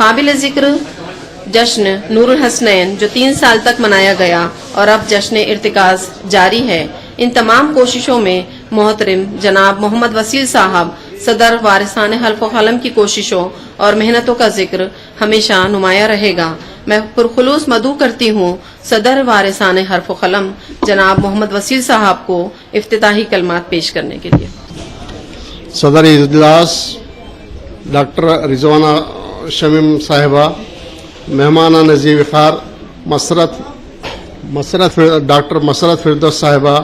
قابل ذکر جشن نور الحسنین جو 3 سال تک منایا گیا اور اب جشن ارتکاز جاری ہے، ان تمام کوششوں میں محترم جناب محمد وسیل صاحب صدر وارثان حلف و قلم کی کوششوں اور محنتوں کا ذکر ہمیشہ نمایاں رہے گا۔ میں پرخلوص مدعو کرتی ہوں صدر وارثان حلف و قلم جناب محمد وسیل صاحب کو افتتاحی کلمات پیش کرنے کے لیے۔ صدر اجلاس ڈاکٹر رضوانہ شمیم صاحبہ، مہمان نظیر وقار ڈاکٹر مسرت فردوس صاحبہ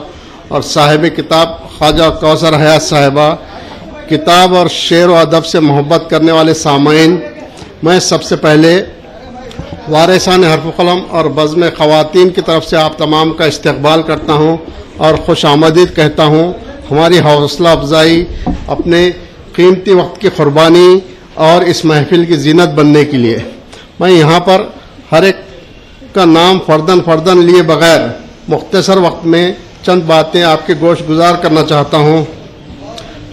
اور صاحب کتاب خواجہ کوثر حیات صاحبہ، کتاب اور شعر و ادب سے محبت کرنے والے سامعین، میں سب سے پہلے وارثان حرف و قلم اور بزم خواتین کی طرف سے آپ تمام کا استقبال کرتا ہوں اور خوش آمدید کہتا ہوں۔ ہماری حوصلہ افزائی، اپنے قیمتی وقت کی قربانی اور اس محفل کی زینت بننے کے لیے میں یہاں پر ہر ایک کا نام فردن لیے بغیر مختصر وقت میں چند باتیں آپ کے گوش گزار کرنا چاہتا ہوں۔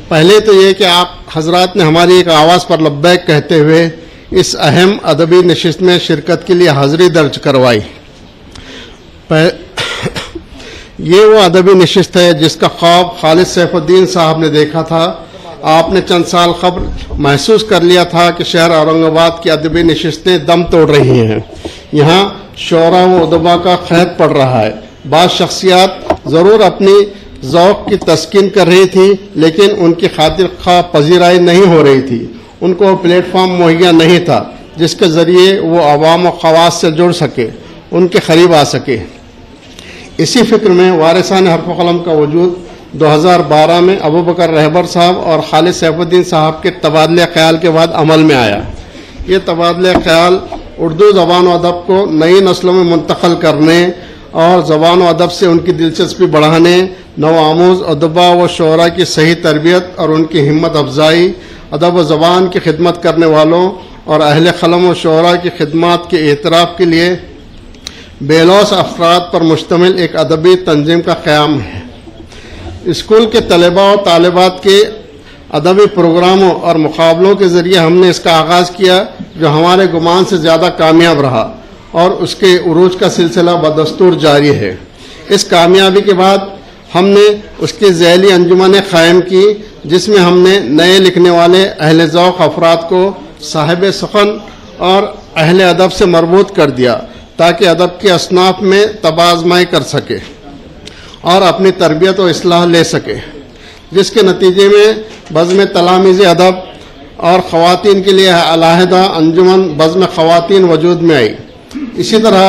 پہلے تو یہ کہ آپ حضرات نے ہماری ایک آواز پر لبیک کہتے ہوئے اس اہم ادبی نشست میں شرکت کے لیے حاضری درج کروائی۔ یہ وہ ادبی نشست ہے جس کا خواب خالد سیف الدین صاحب نے دیکھا تھا۔ آپ نے چند سال قبل محسوس کر لیا تھا کہ شہر اورنگ آباد کی ادبی نشستیں دم توڑ رہی ہیں، یہاں شعراء و ادبا کا قحط پڑ رہا ہے۔ بعض شخصیات ضرور اپنی ذوق کی تسکین کر رہی تھی، لیکن ان کی خاطر خواہ پذیرائی نہیں ہو رہی تھی، ان کو پلیٹ فارم مہیا نہیں تھا جس کے ذریعے وہ عوام و خواص سے جڑ سکے، ان کے قریب آ سکے۔ اسی فکر میں وارثان حرف و قلم کا وجود 2012 میں ابوبکر رہبر صاحب اور خالد سیف الدین صاحب کے تبادلہ خیال کے بعد عمل میں آیا۔ یہ تبادلہ خیال اردو زبان و ادب کو نئی نسلوں میں منتقل کرنے اور زبان و ادب سے ان کی دلچسپی بڑھانے، نوآموز ادبا و شعراء کی صحیح تربیت اور ان کی ہمت افزائی، ادب و زبان کی خدمت کرنے والوں اور اہل قلم و شعراء کی خدمات کے اعتراف کے لیے بے لوث افراد پر مشتمل ایک ادبی تنظیم کا قیام ہے۔ اسکول کے طلباء و طالبات کے ادبی پروگراموں اور مقابلوں کے ذریعے ہم نے اس کا آغاز کیا، جو ہمارے گمان سے زیادہ کامیاب رہا اور اس کے عروج کا سلسلہ بدستور جاری ہے۔ اس کامیابی کے بعد ہم نے اس کی ذیلی انجمنیں قائم کی، جس میں ہم نے نئے لکھنے والے اہل ذوق افراد کو صاحب سخن اور اہل ادب سے مربوط کر دیا تاکہ ادب کے اصناف میں تبازمائی کر سکے اور اپنی تربیت و اصلاح لے سکے، جس کے نتیجے میں بزم تلامیز ادب اور خواتین کے لیے علیحدہ انجمن بزم خواتین وجود میں آئی۔ اسی طرح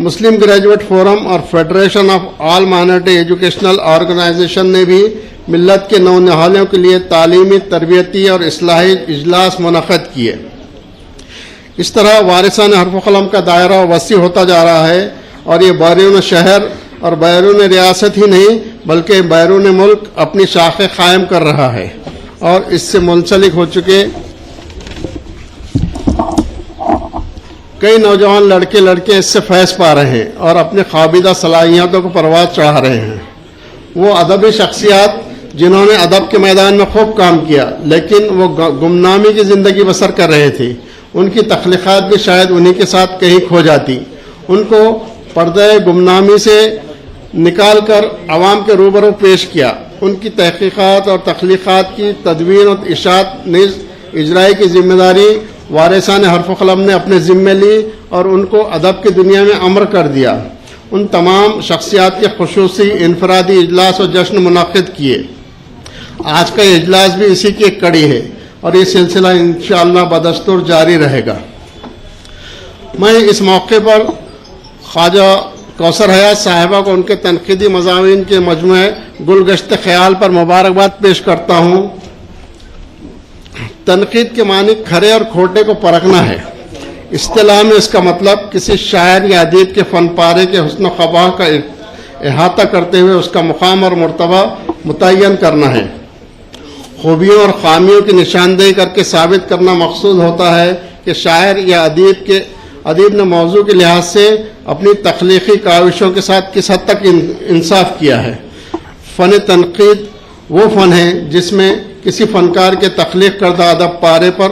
مسلم گریجویٹ فورم اور federation of all minority educational organisation نے بھی ملت کے نونہالوں کے لیے تعلیمی، تربیتی اور اصلاحی اجلاس منعقد کیے۔ اس طرح وارثان حرف و قلم کا دائرہ وسیع ہوتا جا رہا ہے اور یہ بیرون شہر اور بیرون ریاست ہی نہیں بلکہ بیرون ملک اپنی شاخیں قائم کر رہا ہے، اور اس سے منسلک ہو چکے کئی نوجوان لڑکے لڑکیاں اس سے فیض پا رہے ہیں اور اپنے خوابیدہ صلاحیتوں کو پرواز چڑھا رہے ہیں۔ وہ ادبی شخصیات جنہوں نے ادب کے میدان میں خوب کام کیا لیکن وہ گمنامی کی زندگی بسر کر رہے تھے، ان کی تخلیقات بھی شاید انہی کے ساتھ کہیں کھو جاتی۔ ان کو پردہ گمنامی سے نکال کر عوام کے روبرو پیش کیا۔ ان کی تحقیقات اور تخلیقات کی تدوین اور اشاعت نیز اجرائی کی ذمہ داری وارثان حرف و قلم نے اپنے ذمے لی اور ان کو ادب کی دنیا میں امر کر دیا۔ ان تمام شخصیات کے خصوصی انفرادی اجلاس اور جشن منعقد کیے۔ آج کا یہ اجلاس بھی اسی کی ایک کڑی ہے اور یہ سلسلہ انشاءاللہ بدستور جاری رہے گا۔ میں اس موقع پر خواجہ کوثر حیات صاحبہ کو ان کے تنقیدی مضامین کے مجموعے گلگشت خیال پر مبارکباد پیش کرتا ہوں۔ تنقید کے معنی کھرے اور کھوٹے کو پرکھنا ہے۔ اصطلاح میں اس کا مطلب کسی شاعر یا ادیب کے فن پارے کے حسن و قباح کا احاطہ کرتے ہوئے اس کا مقام اور مرتبہ متعین کرنا ہے۔ خوبیوں اور خامیوں کی نشاندہی کر کے ثابت کرنا مقصود ہوتا ہے کہ شاعر یا ادیب نے موضوع کے لحاظ سے اپنی تخلیقی کاوشوں کے ساتھ کس حد تک انصاف کیا ہے۔ فن تنقید وہ فن ہے جس میں کسی فنکار کے تخلیق کردہ ادب پارے پر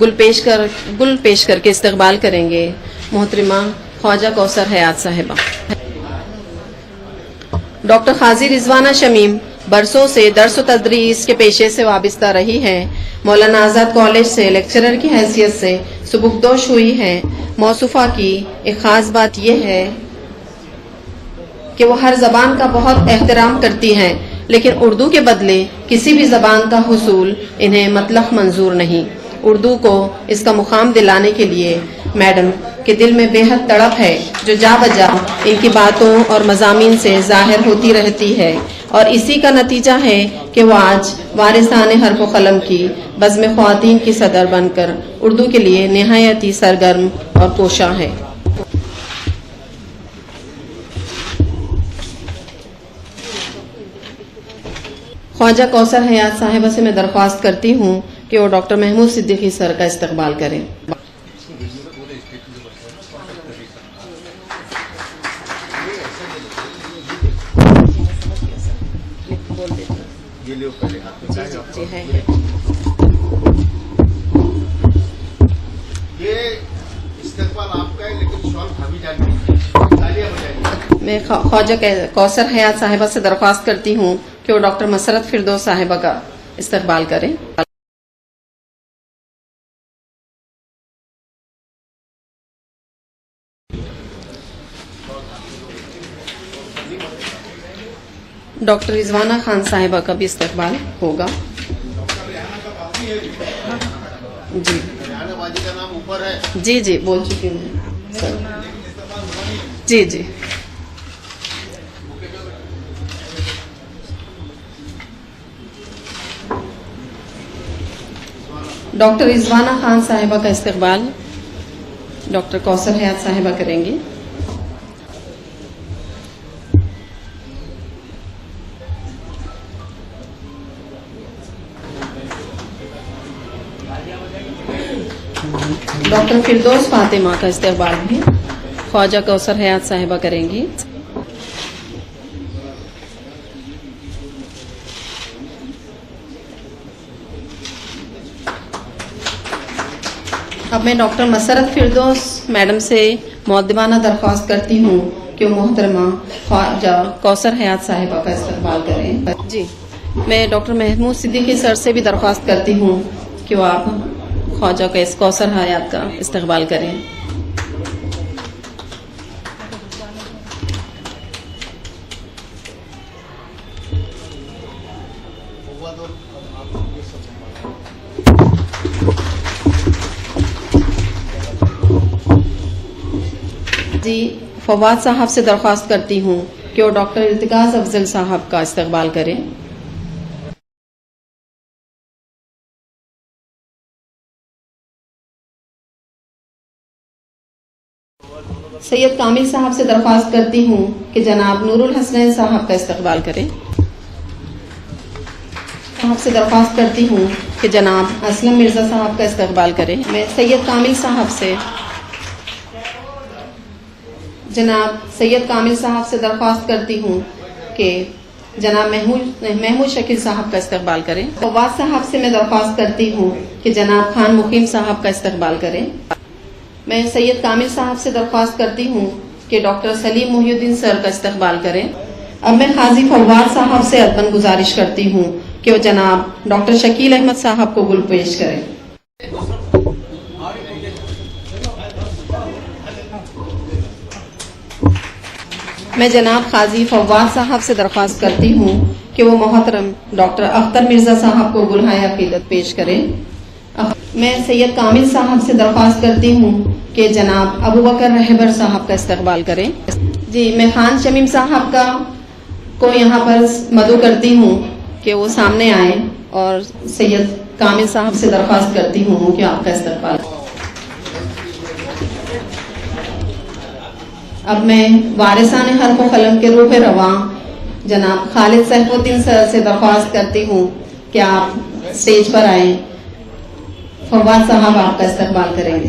گل پیش کر کے استقبال کریں گے محترمہ خواجہ کوثر حیات صاحبہ۔ ڈاکٹر قاضی رضوانہ شمیم برسوں سے درس و تدریس کے پیشے سے وابستہ رہی ہیں۔ مولانا آزاد کالج سے لیکچرر کی حیثیت سے سبکدوش ہوئی ہیں۔ موصوفہ کی ایک خاص بات یہ ہے کہ وہ ہر زبان کا بہت احترام کرتی ہیں، لیکن اردو کے بدلے کسی بھی زبان کا حصول انہیں مطلق منظور نہیں۔ اردو کو اس کا مقام دلانے کے لیے میڈم کے دل میں بے حد تڑپ ہے، جو جا بجا ان کی باتوں اور مضامین سے ظاہر ہوتی رہتی ہے، اور اسی کا نتیجہ ہے کہ وہ آج وارثان حرف و قلم کی بزم خواتین کی صدر بن کر اردو کے لیے نہایت ہی سرگرم اور کوشاں ہے۔ خواجہ کوثر حیات صاحبہ سے میں درخواست کرتی ہوں کہ وہ ڈاکٹر محمود صدیقی سر کا استقبال کریں۔ جی ہے۔ یہ استقبال آپ کا ہے، لیکن شال بھابھی جان کی ہے۔ تالیاں بجائیں۔ میں خواجہ کوثر حیات صاحبہ سے درخواست کرتی ہوں کہ وہ ڈاکٹر مسرت فردوس صاحبہ کا استقبال کریں۔ ڈاکٹر رضوانہ خان صاحبہ کا بھی استقبال ہوگا۔ جی باجی کا نام اوپر ہے۔ جی جی بول چکی ہوں سر۔ جی جی ڈاکٹر رضوانہ خان صاحبہ کا استقبال ڈاکٹر کوثر حیات صاحبہ کریں گے۔ ڈاکٹر فردوس فاطمہ کا استقبال بھی خواجہ کوثر حیات صاحبہ کریں گی۔ اب میں ڈاکٹر مسرت فردوس میڈم سے مؤدبانہ درخواست کرتی ہوں کہ وہ محترمہ خواجہ کوثر حیات صاحبہ کا استقبال کریں۔ جی میں ڈاکٹر محمود صدیقی سر سے بھی درخواست کرتی ہوں کہ وہ آپ خواجہ کوثر حیات کا استقبال کریں۔ جی فواد صاحب سے درخواست کرتی ہوں کہ وہ ڈاکٹر ارتکاز افضل صاحب کا استقبال کریں۔ سید کامل صاحب سے درخواست کرتی ہوں کہ جناب نور الحسنین صاحب کا استقبال کریں۔ صاحب سے درخواست کرتی ہوں کہ جناب اسلم مرزا صاحب کا استقبال کریں۔ میں سید کامل صاحب سے درخواست کرتی ہوں کہ جناب محمود شکیل صاحب کا استقبال کریں۔ فواد صاحب سے میں درخواست کرتی ہوں کہ جناب خان مقیم صاحب کا استقبال کریں۔ میں سید کامل صاحب سے درخواست کرتی ہوں کہ ڈاکٹر سلیم محی الدین سر کا استقبال کریں۔ اب میں قاضی فواد صاحب سے ادباً گزارش کرتی ہوں کہ وہ جناب ڈاکٹر شکیل احمد صاحب کو گل پیش کریں۔ میں جناب قاضی فواد صاحب سے درخواست کرتی ہوں کہ وہ محترم ڈاکٹر اختر مرزا صاحب کو گلہائے عقیدت پیش کریں۔ میں سید کامل صاحب سے درخواست کرتی ہوں کہ جناب ابو بکر رہبر صاحب کا استقبال کریں۔ جی میں خان شمیم صاحب کو یہاں پر مدعو کرتی ہوں کہ وہ سامنے آئیں، اور سید کامل صاحب سے درخواست کرتی ہوں کہ آپ کا استقبال۔ اب میں وارثان حرف و قلم کے روح رواں جناب خالد سیف الدین سر سے درخواست کرتی ہوں کہ آپ اسٹیج پر آئیں۔ فواد صاحب آپ کا استقبال کریں گے۔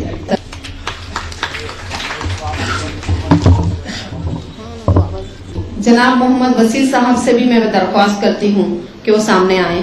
جناب محمد وسیع صاحب سے بھی میں درخواست کرتی ہوں کہ وہ سامنے آئیں۔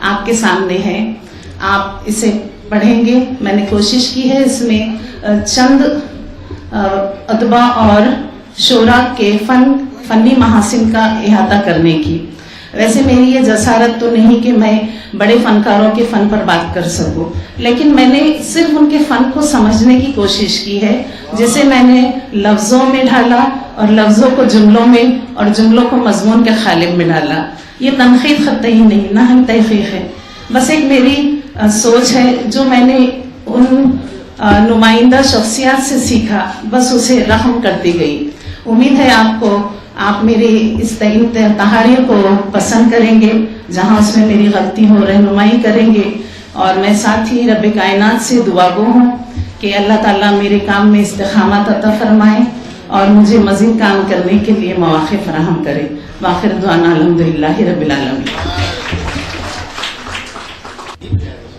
آپ کے سامنے ہے. آپ اسے پڑھیں گے. میں نے کوشش کی ہے اس میں چند ادبا اور شعراء کے فنی محاسن کا احاطہ کرنے کی. ویسے میری یہ جسارت تو نہیں کہ میں بڑے فنکاروں کے فن پر بات کر سکوں، لیکن میں نے صرف ان کے فن کو سمجھنے کی کوشش کی ہے، جسے میں نے لفظوں میں ڈھالا اور لفظوں کو جملوں میں اور جملوں کو مضمون کے قالب میں ڈالا. یہ تنقید قطعی نہیں، نہ ہم تحقیق ہے، بس ایک میری سوچ ہے جو میں نے ان نمائندہ شخصیات سے سیکھا، بس اسے رقم کرتی گئی. امید ہے آپ میری اس تہاڑیوں کو پسند کریں گے، جہاں اس میں میری غلطی ہو رہنمائی کریں گے. اور میں ساتھ ہی رب کائنات سے دعا گو ہوں کہ اللہ تعالیٰ میرے کام میں استقامت عطا فرمائے اور مجھے مزید کام کرنے کے لیے مواقع فراہم کرے. وآخر دعوانا الحمدللہ رب العالمین.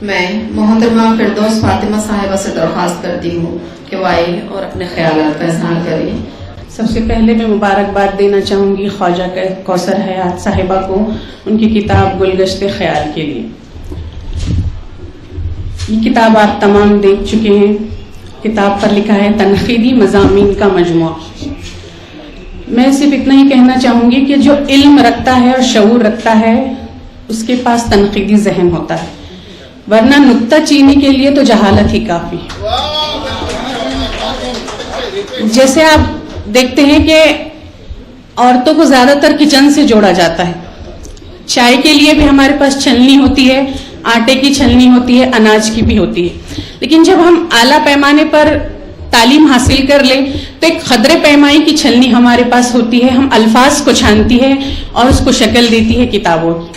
میں محترمہ فردوس فاطمہ صاحبہ سے درخواست کرتی ہوں کہ وہ آئے اور اپنے خیالات کا اظہار کریں. سب سے پہلے میں مبارکباد دینا چاہوں گی خواجہ کوثر حیات صاحبہ کو ان کی کتاب گلگشت خیال کے لیے. یہ کتاب آپ تمام دیکھ چکے ہیں. کتاب پر لکھا ہے تنقیدی مضامین کا مجموعہ. میں صرف اتنا ہی کہنا چاہوں گی کہ جو علم رکھتا ہے اور شعور رکھتا ہے اس کے پاس تنقیدی ذہن ہوتا ہے، ورنہ نکتہ چینی کے لیے تو جہالت ہی کافی. جیسے آپ دیکھتے ہیں کہ عورتوں کو زیادہ تر کچن سے جوڑا جاتا ہے. چائے کے لیے بھی ہمارے پاس چھلنی ہوتی ہے، آٹے کی چھلنی ہوتی ہے، اناج کی بھی ہوتی ہے. لیکن جب ہم اعلیٰ پیمانے پر تعلیم حاصل کر لیں تو ایک خدرے پیمائی کی چھلنی ہمارے پاس ہوتی ہے. ہم الفاظ کو چھانتی ہے اور اس کو شکل دیتی ہے کتابوں کی.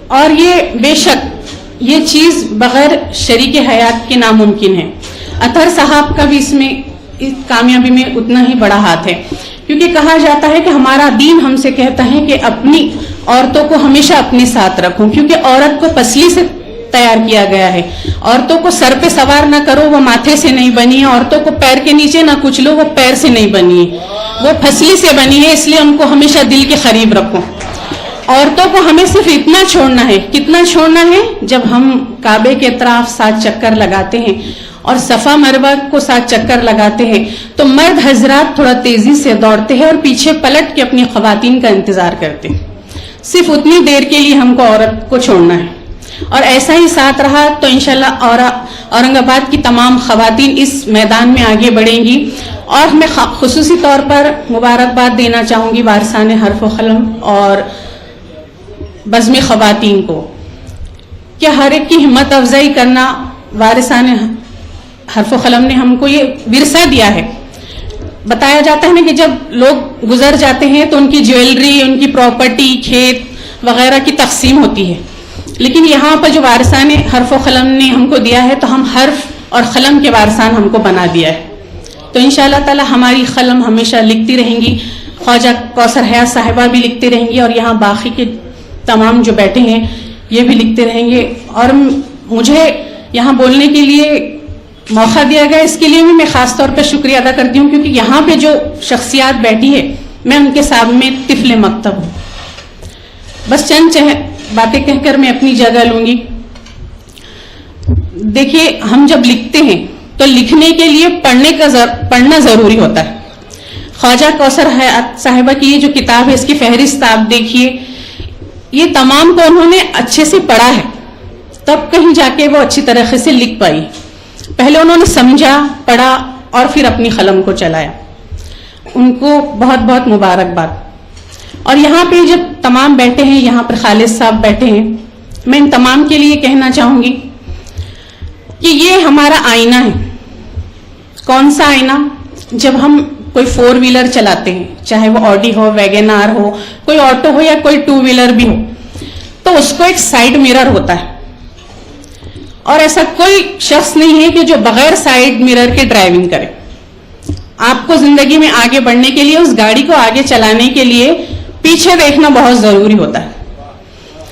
اور یہ بے شک یہ چیز بغیر شریک حیات کے ناممکن ہے. اطہر صاحب کا بھی اس میں اس کامیابی میں اتنا ہی بڑا ہاتھ ہے، کیونکہ کہا جاتا ہے کہ ہمارا دین ہم سے کہتا ہے کہ اپنی عورتوں کو ہمیشہ اپنے ساتھ رکھو، کیونکہ عورت کو پسلی سے تیار کیا گیا ہے. عورتوں کو سر پہ سوار نہ کرو، وہ ماتھے سے نہیں بنی ہے. عورتوں کو پیر کے نیچے نہ کچلو، وہ پیر سے نہیں بنی ہے، وہ پسلی سے بنی ہے. اس لیے ان کو ہمیشہ دل کے قریب رکھو. عورتوں کو ہمیں صرف اتنا چھوڑنا ہے. کتنا چھوڑنا ہے؟ جب ہم کعبے کے اطراف 7 چکر لگاتے ہیں اور صفا مروہ کو 7 چکر لگاتے ہیں تو مرد حضرات تھوڑا تیزی سے دوڑتے ہیں اور پیچھے پلٹ کے اپنی خواتین کا انتظار کرتے ہیں. صرف اتنی دیر کے لیے ہم کو عورت کو چھوڑنا ہے. اور ایسا ہی ساتھ رہا تو انشاءاللہ اورنگ آباد کی تمام خواتین اس میدان میں آگے بڑھیں گی. اور میں خصوصی طور پر مبارکباد دینا چاہوں گی وارثان حرف و قلم اور بزم خواتین کو کہ ہر ایک کی ہمت افزائی کرنا. وارثان حرف و قلم نے ہم کو یہ ورثہ دیا ہے. بتایا جاتا ہے نا کہ جب لوگ گزر جاتے ہیں تو ان کی جیولری، ان کی پراپرٹی، کھیت وغیرہ کی تقسیم ہوتی ہے، لیکن یہاں پر جو وارثان حرف و قلم نے ہم کو دیا ہے تو ہم حرف اور قلم کے وارثان ہم کو بنا دیا ہے. تو انشاءاللہ تعالی ہماری قلم ہمیشہ لکھتی رہیں گی. خواجہ کوثر حیات صاحبہ بھی لکھتے رہیں گی اور یہاں باقی کے تمام جو بیٹھے ہیں یہ بھی لکھتے رہیں گے. اور مجھے یہاں بولنے کے لیے موقع دیا گیا، اس کے لیے بھی میں خاص طور پہ شکریہ ادا کرتی ہوں، کیونکہ یہاں پہ جو شخصیات بیٹھی ہے میں ان کے سامنے طفل مکتب ہوں. بس چند باتیں کہہ کر میں اپنی جگہ لوں گی. دیکھیے، ہم جب لکھتے ہیں تو لکھنے کے لیے پڑھنا ضروری ہوتا ہے. خواجہ کوثر حیات صاحبہ کی یہ جو کتاب ہے اس کی فہرست آپ دیکھیے، یہ تمام کو انہوں نے اچھے سے پڑھا ہے تب کہیں جا کے وہ اچھی طریقے سے لکھ پائی. پہلے انہوں نے سمجھا، پڑھا اور پھر اپنی قلم کو چلایا. ان کو بہت بہت مبارکباد. اور یہاں پہ جب تمام بیٹھے ہیں، یہاں پر خالد صاحب بیٹھے ہیں، میں ان تمام کے لیے کہنا چاہوں گی کہ یہ ہمارا آئینہ ہے. کون سا آئینہ؟ جب ہم کوئی 4 ویلر چلاتے ہیں، چاہے وہ آڈی ہو، ویگن آر ہو، کوئی آٹو ہو یا کوئی 2 ویلر بھی ہو، تو اس کو ایک سائیڈ میرر ہوتا ہے. اور ایسا کوئی شخص نہیں ہے کہ جو بغیر سائیڈ میرر کے ڈرائیونگ کرے. آپ کو زندگی میں آگے بڑھنے کے لیے، اس گاڑی کو آگے چلانے کے لیے پیچھے دیکھنا بہت ضروری ہوتا ہے.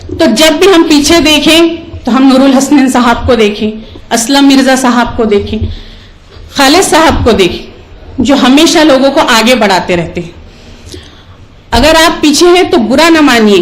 تو جب بھی ہم پیچھے دیکھیں تو ہم نور الحسنین صاحب کو دیکھیں، اسلم مرزا صاحب کو دیکھیں، خالد صاحب کو دیکھیں، جو ہمیشہ لوگوں کو آگے بڑھاتے رہتے ہیں. اگر آپ پیچھے ہیں تو برا نہ مانیے،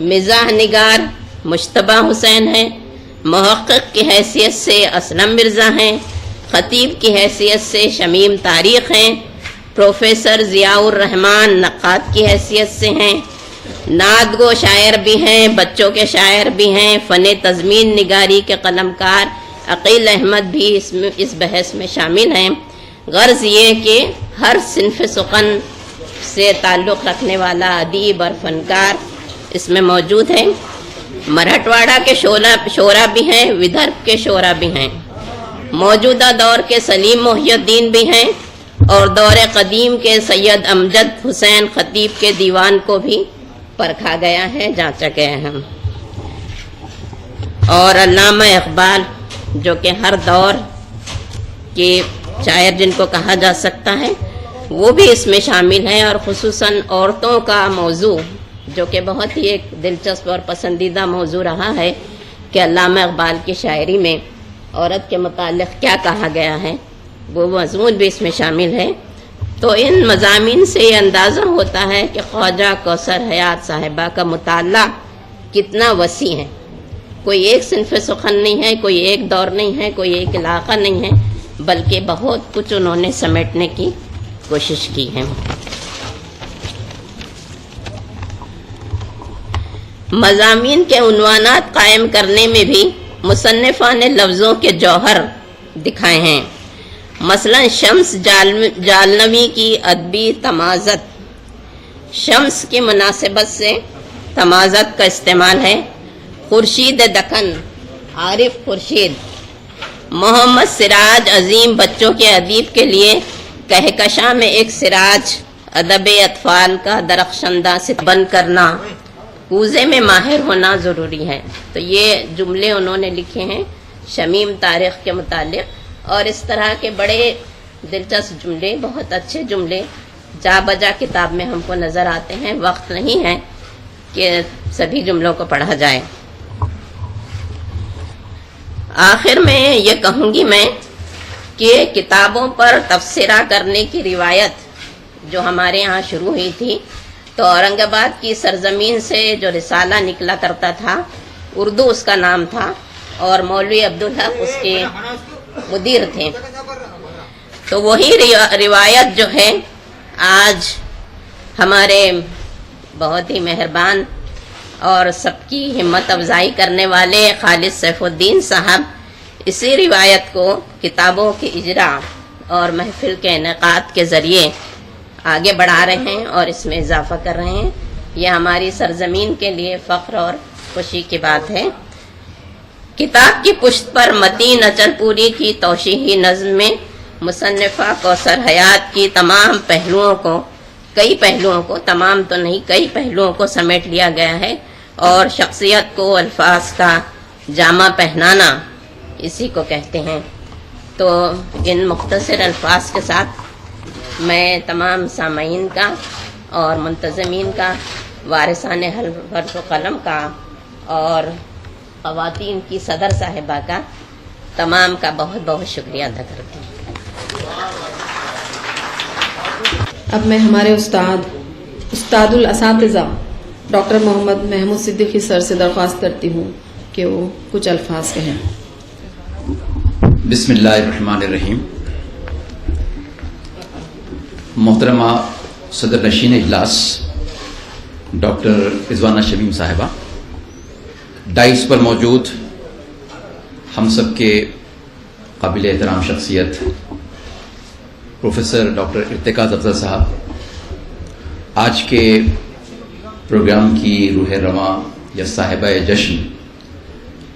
مزاح نگار مشتبہ حسین ہیں، محقق کی حیثیت سے اسلم مرزا ہیں، خطیب کی حیثیت سے شمیم طارق ہیں، پروفیسر ضیاء الرحمان نقاد کی حیثیت سے ہیں، نعت گو شاعر بھی ہیں، بچوں کے شاعر بھی ہیں، فن تضمین نگاری کے قلمکار عقیل احمد بھی اس بحث میں شامل ہیں۔ غرض یہ کہ ہر صنف سخن سے تعلق رکھنے والا ادیب اور فنکار اس میں موجود ہے۔ مراٹھواڑہ کے شعرا بھی ہیں، ودربھ کے شعرا بھی ہیں، موجودہ دور کے سلیم محی الدین بھی ہیں، اور دور قدیم کے سید امجد حسین خطیب کے دیوان کو بھی پرکھا گیا ہے، جانچا گیا ہے۔ اور علامہ اقبال جو کہ ہر دور کے شاعر جن کو کہا جا سکتا ہے وہ بھی اس میں شامل ہیں، اور خصوصاً عورتوں کا موضوع جو کہ بہت ہی ایک دلچسپ اور پسندیدہ موضوع رہا ہے کہ علامہ اقبال کی شاعری میں عورت کے متعلق کیا کہا گیا ہے، وہ مضمون بھی اس میں شامل ہے۔ تو ان مضامین سے یہ اندازہ ہوتا ہے کہ خواجہ کوثر حیات صاحبہ کا مطالعہ کتنا وسیع ہے۔ کوئی ایک صنف سخن نہیں ہے، کوئی ایک دور نہیں ہے، کوئی ایک علاقہ نہیں ہے، بلکہ بہت کچھ انہوں نے سمیٹنے کی کوشش کی ہے۔ مضامین کے عنوانات قائم کرنے میں بھی مصنفہ نے لفظوں کے جوہر دکھائے ہیں۔ مثلا شمس جالنوی کی ادبی تمازت، شمس کی مناسبت سے تمازت کا استعمال ہے۔ خورشید دکن، عارف خورشید، محمد سراج عظیم بچوں کے ادیب کے لیے کہکشاں میں ایک سراج، ادب اطفال کا درخشندہ سے بند کرنا، کوزے میں ماہر ہونا ضروری ہے۔ تو یہ جملے انہوں نے لکھے ہیں شمیم طارق کے متعلق، اور اس طرح کے بڑے دلچسپ جملے، بہت اچھے جملے جا بجا کتاب میں ہم کو نظر آتے ہیں۔ وقت نہیں ہے کہ سبھی جملوں کو پڑھا جائے۔ آخر میں یہ کہوں گی میں کہ کتابوں پر تبصرہ کرنے کی روایت جو ہمارے ہاں شروع ہوئی تھی، تو اورنگ آباد کی سرزمین سے جو رسالہ نکلا کرتا تھا، اردو اس کا نام تھا، اور مولوی عبدالحق اس کے مدیر تھے۔ تو وہی روایت جو ہے آج ہمارے بہت ہی مہربان اور سب کی ہمت افزائی کرنے والے خالد سیف الدین صاحب اسی روایت کو کتابوں کے اجرا اور محفل کے انعقاد کے ذریعے آگے بڑھا رہے ہیں اور اس میں اضافہ کر رہے ہیں۔ یہ ہماری سرزمین کے لیے فخر اور خوشی کی بات ہے۔ کتاب کی پشت پر متین اچل پوری کی توشیحی نظم میں مصنفہ کوثر حیات کی تمام پہلوؤں کو، کئی پہلوؤں کو، تمام تو نہیں، کئی پہلوؤں کو سمیٹ لیا گیا ہے، اور شخصیت کو الفاظ کا جامہ پہنانا اسی کو کہتے ہیں۔ تو ان مختصر الفاظ کے ساتھ میں تمام سامعین کا اور منتظمین کا، وارثان حرف و قلم کا اور خواتین کی صدر صاحبہ کا، تمام کا بہت بہت شکریہ ادا کرتی ہوں۔ اب میں ہمارے استاد الاساتذہ ڈاکٹر محمد محمود صدیقی سر سے درخواست کرتی ہوں کہ وہ کچھ الفاظ کہیں۔ بسم اللہ الرحمن الرحیم۔ محترمہ صدر نشین اجلاس ڈاکٹر رضوانہ شمیم صاحبہ، ڈائس پر موجود ہم سب کے قابل احترام شخصیت پروفیسر ڈاکٹر ارتکاز افضل صاحب، آج کے پروگرام کی روح رواں یا صاحبہ جشن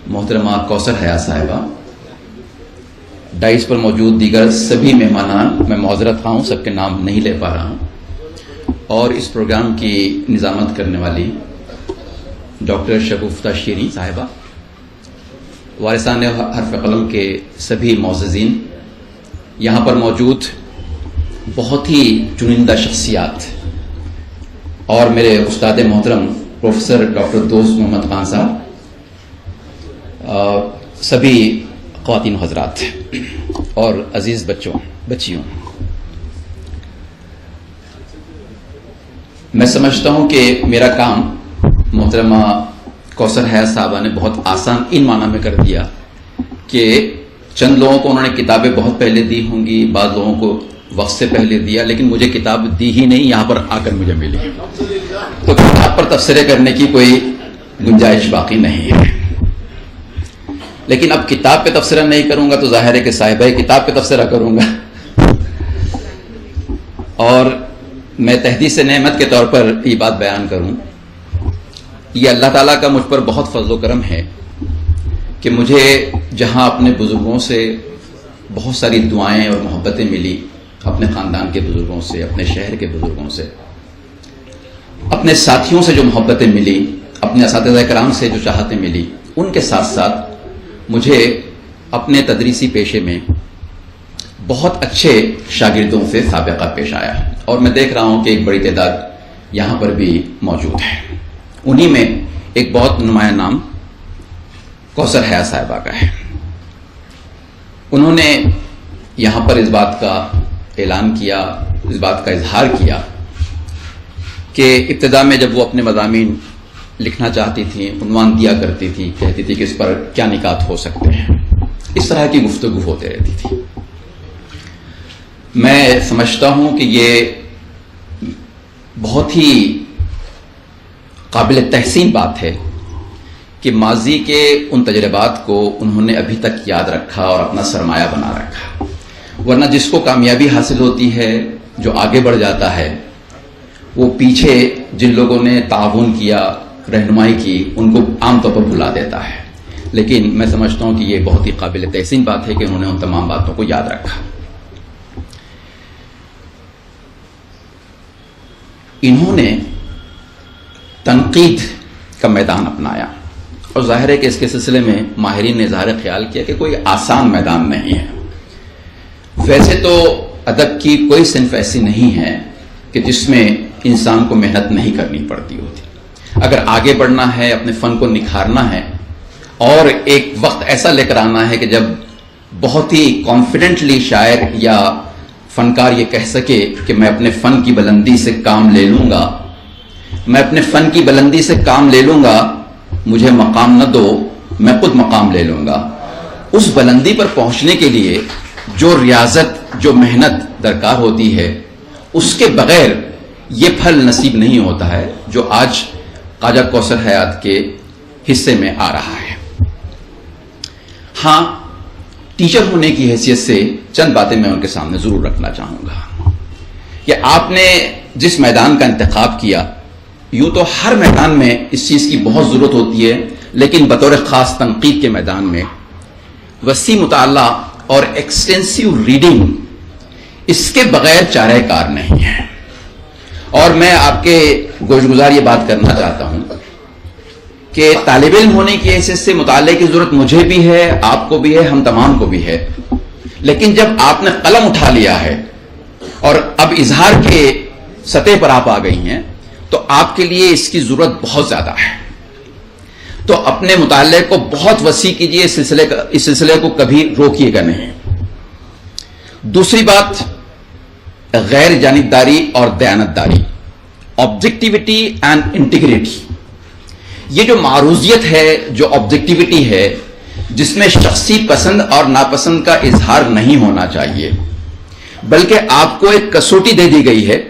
محترمہ کوثر حیات صاحبہ، ڈائس پر موجود دیگر سبھی مہمانان، میں معذرت خواہ ہوں، سب کے نام نہیں لے پا رہا ہوں، اور اس پروگرام کی نظامت کرنے والی ڈاکٹر شگفتہ شیریں صاحبہ، وارثان حرف قلم کے سبھی معززین، یہاں پر موجود بہت ہی چنندہ شخصیات، اور میرے استاد محترم پروفیسر ڈاکٹر دوست محمد خان صاحب، سبھی خواتین حضرات اور عزیز بچیوں، میں سمجھتا ہوں کہ میرا کام محترمہ کوثر حیات صاحبہ نے بہت آسان ان معنی میں کر دیا کہ چند لوگوں کو انہوں نے کتابیں بہت پہلے دی ہوں گی، بعض لوگوں کو وقت سے پہلے دیا، لیکن مجھے کتاب دی ہی نہیں، یہاں پر آ کر مجھے ملی، تو کتاب پر تبصرے کرنے کی کوئی گنجائش باقی نہیں ہے۔ لیکن اب کتاب پہ تبصرہ نہیں کروں گا تو ظاہر ہے کہ صاحبہ کتاب پہ تبصرہ کروں گا، اور میں تحدیث نعمت کے طور پر یہ بات بیان کروں، یہ اللہ تعالیٰ کا مجھ پر بہت فضل و کرم ہے کہ مجھے جہاں اپنے بزرگوں سے بہت ساری دعائیں اور محبتیں ملی، اپنے خاندان کے بزرگوں سے، اپنے شہر کے بزرگوں سے، اپنے ساتھیوں سے جو محبتیں ملی، اپنے اساتذہ کرام سے جو چاہتیں ملی، ان کے ساتھ ساتھ مجھے اپنے تدریسی پیشے میں بہت اچھے شاگردوں سے سابقہ پیش آیا، اور میں دیکھ رہا ہوں کہ ایک بڑی تعداد یہاں پر بھی موجود ہے۔ انہی میں ایک بہت نمایاں نام کوثر حیات صاحبہ کا ہے۔ انہوں نے یہاں پر اس بات کا اعلان کیا، اس بات کا اظہار کیا کہ ابتدا میں جب وہ اپنے مضامین لکھنا چاہتی تھیں، عنوان دیا کرتی تھی، کہتی تھی کہ اس پر کیا نکات ہو سکتے ہیں، اس طرح کی گفتگو ہوتے رہتی تھی۔ میں سمجھتا ہوں کہ یہ بہت ہی قابل تحسین بات ہے کہ ماضی کے ان تجربات کو انہوں نے ابھی تک یاد رکھا اور اپنا سرمایہ بنا رکھا، ورنہ جس کو کامیابی حاصل ہوتی ہے، جو آگے بڑھ جاتا ہے، وہ پیچھے جن لوگوں نے تعاون کیا، رہنمائی کی، ان کو عام طور پر بھلا دیتا ہے۔ لیکن میں سمجھتا ہوں کہ یہ بہت ہی قابل تحسین بات ہے کہ انہوں نے ان تمام باتوں کو یاد رکھا۔ انہوں نے تنقید کا میدان اپنایا، اور ظاہر ہے کہ اس کے سلسلے میں ماہرین نے اظہار خیال کیا کہ کوئی آسان میدان نہیں ہے۔ ویسے تو ادب کی کوئی صنف ایسی نہیں ہے کہ جس میں انسان کو محنت نہیں کرنی پڑتی ہوتی۔ اگر آگے بڑھنا ہے، اپنے فن کو نکھارنا ہے، اور ایک وقت ایسا لے کر آنا ہے کہ جب بہت ہی کانفیڈنٹلی شاعر یا فنکار یہ کہہ سکے کہ میں اپنے فن کی بلندی سے کام لے لوں گا، میں اپنے فن کی بلندی سے کام لے لوں گا، مجھے مقام نہ دو، میں خود مقام لے لوں گا۔ اس بلندی پر پہنچنے کے لیے جو ریاضت، جو محنت درکار ہوتی ہے، اس کے بغیر یہ پھل نصیب نہیں ہوتا ہے جو آج خواجہ کوثر حیات کے حصے میں آ رہا ہے۔ ہاں، ٹیچر ہونے کی حیثیت سے چند باتیں میں ان کے سامنے ضرور رکھنا چاہوں گا کہ آپ نے جس میدان کا انتخاب کیا، یوں تو ہر میدان میں اس چیز کی بہت ضرورت ہوتی ہے، لیکن بطور خاص تنقید کے میدان میں وسیع مطالعہ اور ایکسٹینسیو ریڈنگ، اس کے بغیر چارہ کار نہیں ہے۔ اور میں آپ کے گوش گزار یہ بات کرنا چاہتا ہوں کہ طالب علم ہونے کی حیثیت سے مطالعے کی ضرورت مجھے بھی ہے، آپ کو بھی ہے، ہم تمام کو بھی ہے، لیکن جب آپ نے قلم اٹھا لیا ہے اور اب اظہار کے سطح پر آپ آ گئی ہیں تو آپ کے لیے اس کی ضرورت بہت زیادہ ہے۔ تو اپنے مطالعے کو بہت وسیع کیجیے، اس سلسلے کو کبھی روکیے گا نہیں۔ دوسری بات، غیر جانبداری اور دیانتداری، آبجیکٹیوٹی اینڈ انٹیگریٹی۔ یہ جو معروضیت ہے، جو آبجیکٹیوٹی ہے، جس میں شخصی پسند اور ناپسند کا اظہار نہیں ہونا چاہیے، بلکہ آپ کو ایک کسوٹی دے دی گئی ہے،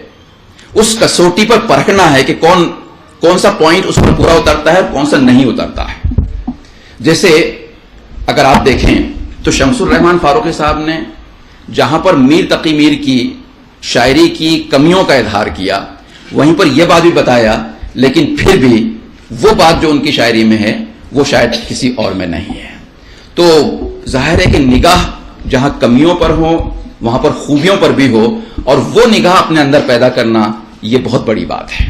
اس کسوٹی پر پرکھنا ہے کہ کون سا پوائنٹ اس پر پورا اترتا ہے اور کون سا نہیں اترتا ہے۔ جیسے اگر آپ دیکھیں تو شمس الرحمان فاروقی صاحب نے جہاں پر میر تقی میر کی شاعری کی کمیوں کا اظہار کیا، وہیں پر یہ بات بھی بتایا، لیکن پھر بھی وہ بات جو ان کی شاعری میں ہے وہ شاید کسی اور میں نہیں ہے۔ تو ظاہر ہے کہ نگاہ جہاں کمیوں پر ہو وہاں پر خوبیوں پر بھی ہو، اور وہ نگاہ اپنے اندر پیدا کرنا یہ بہت بڑی بات ہے۔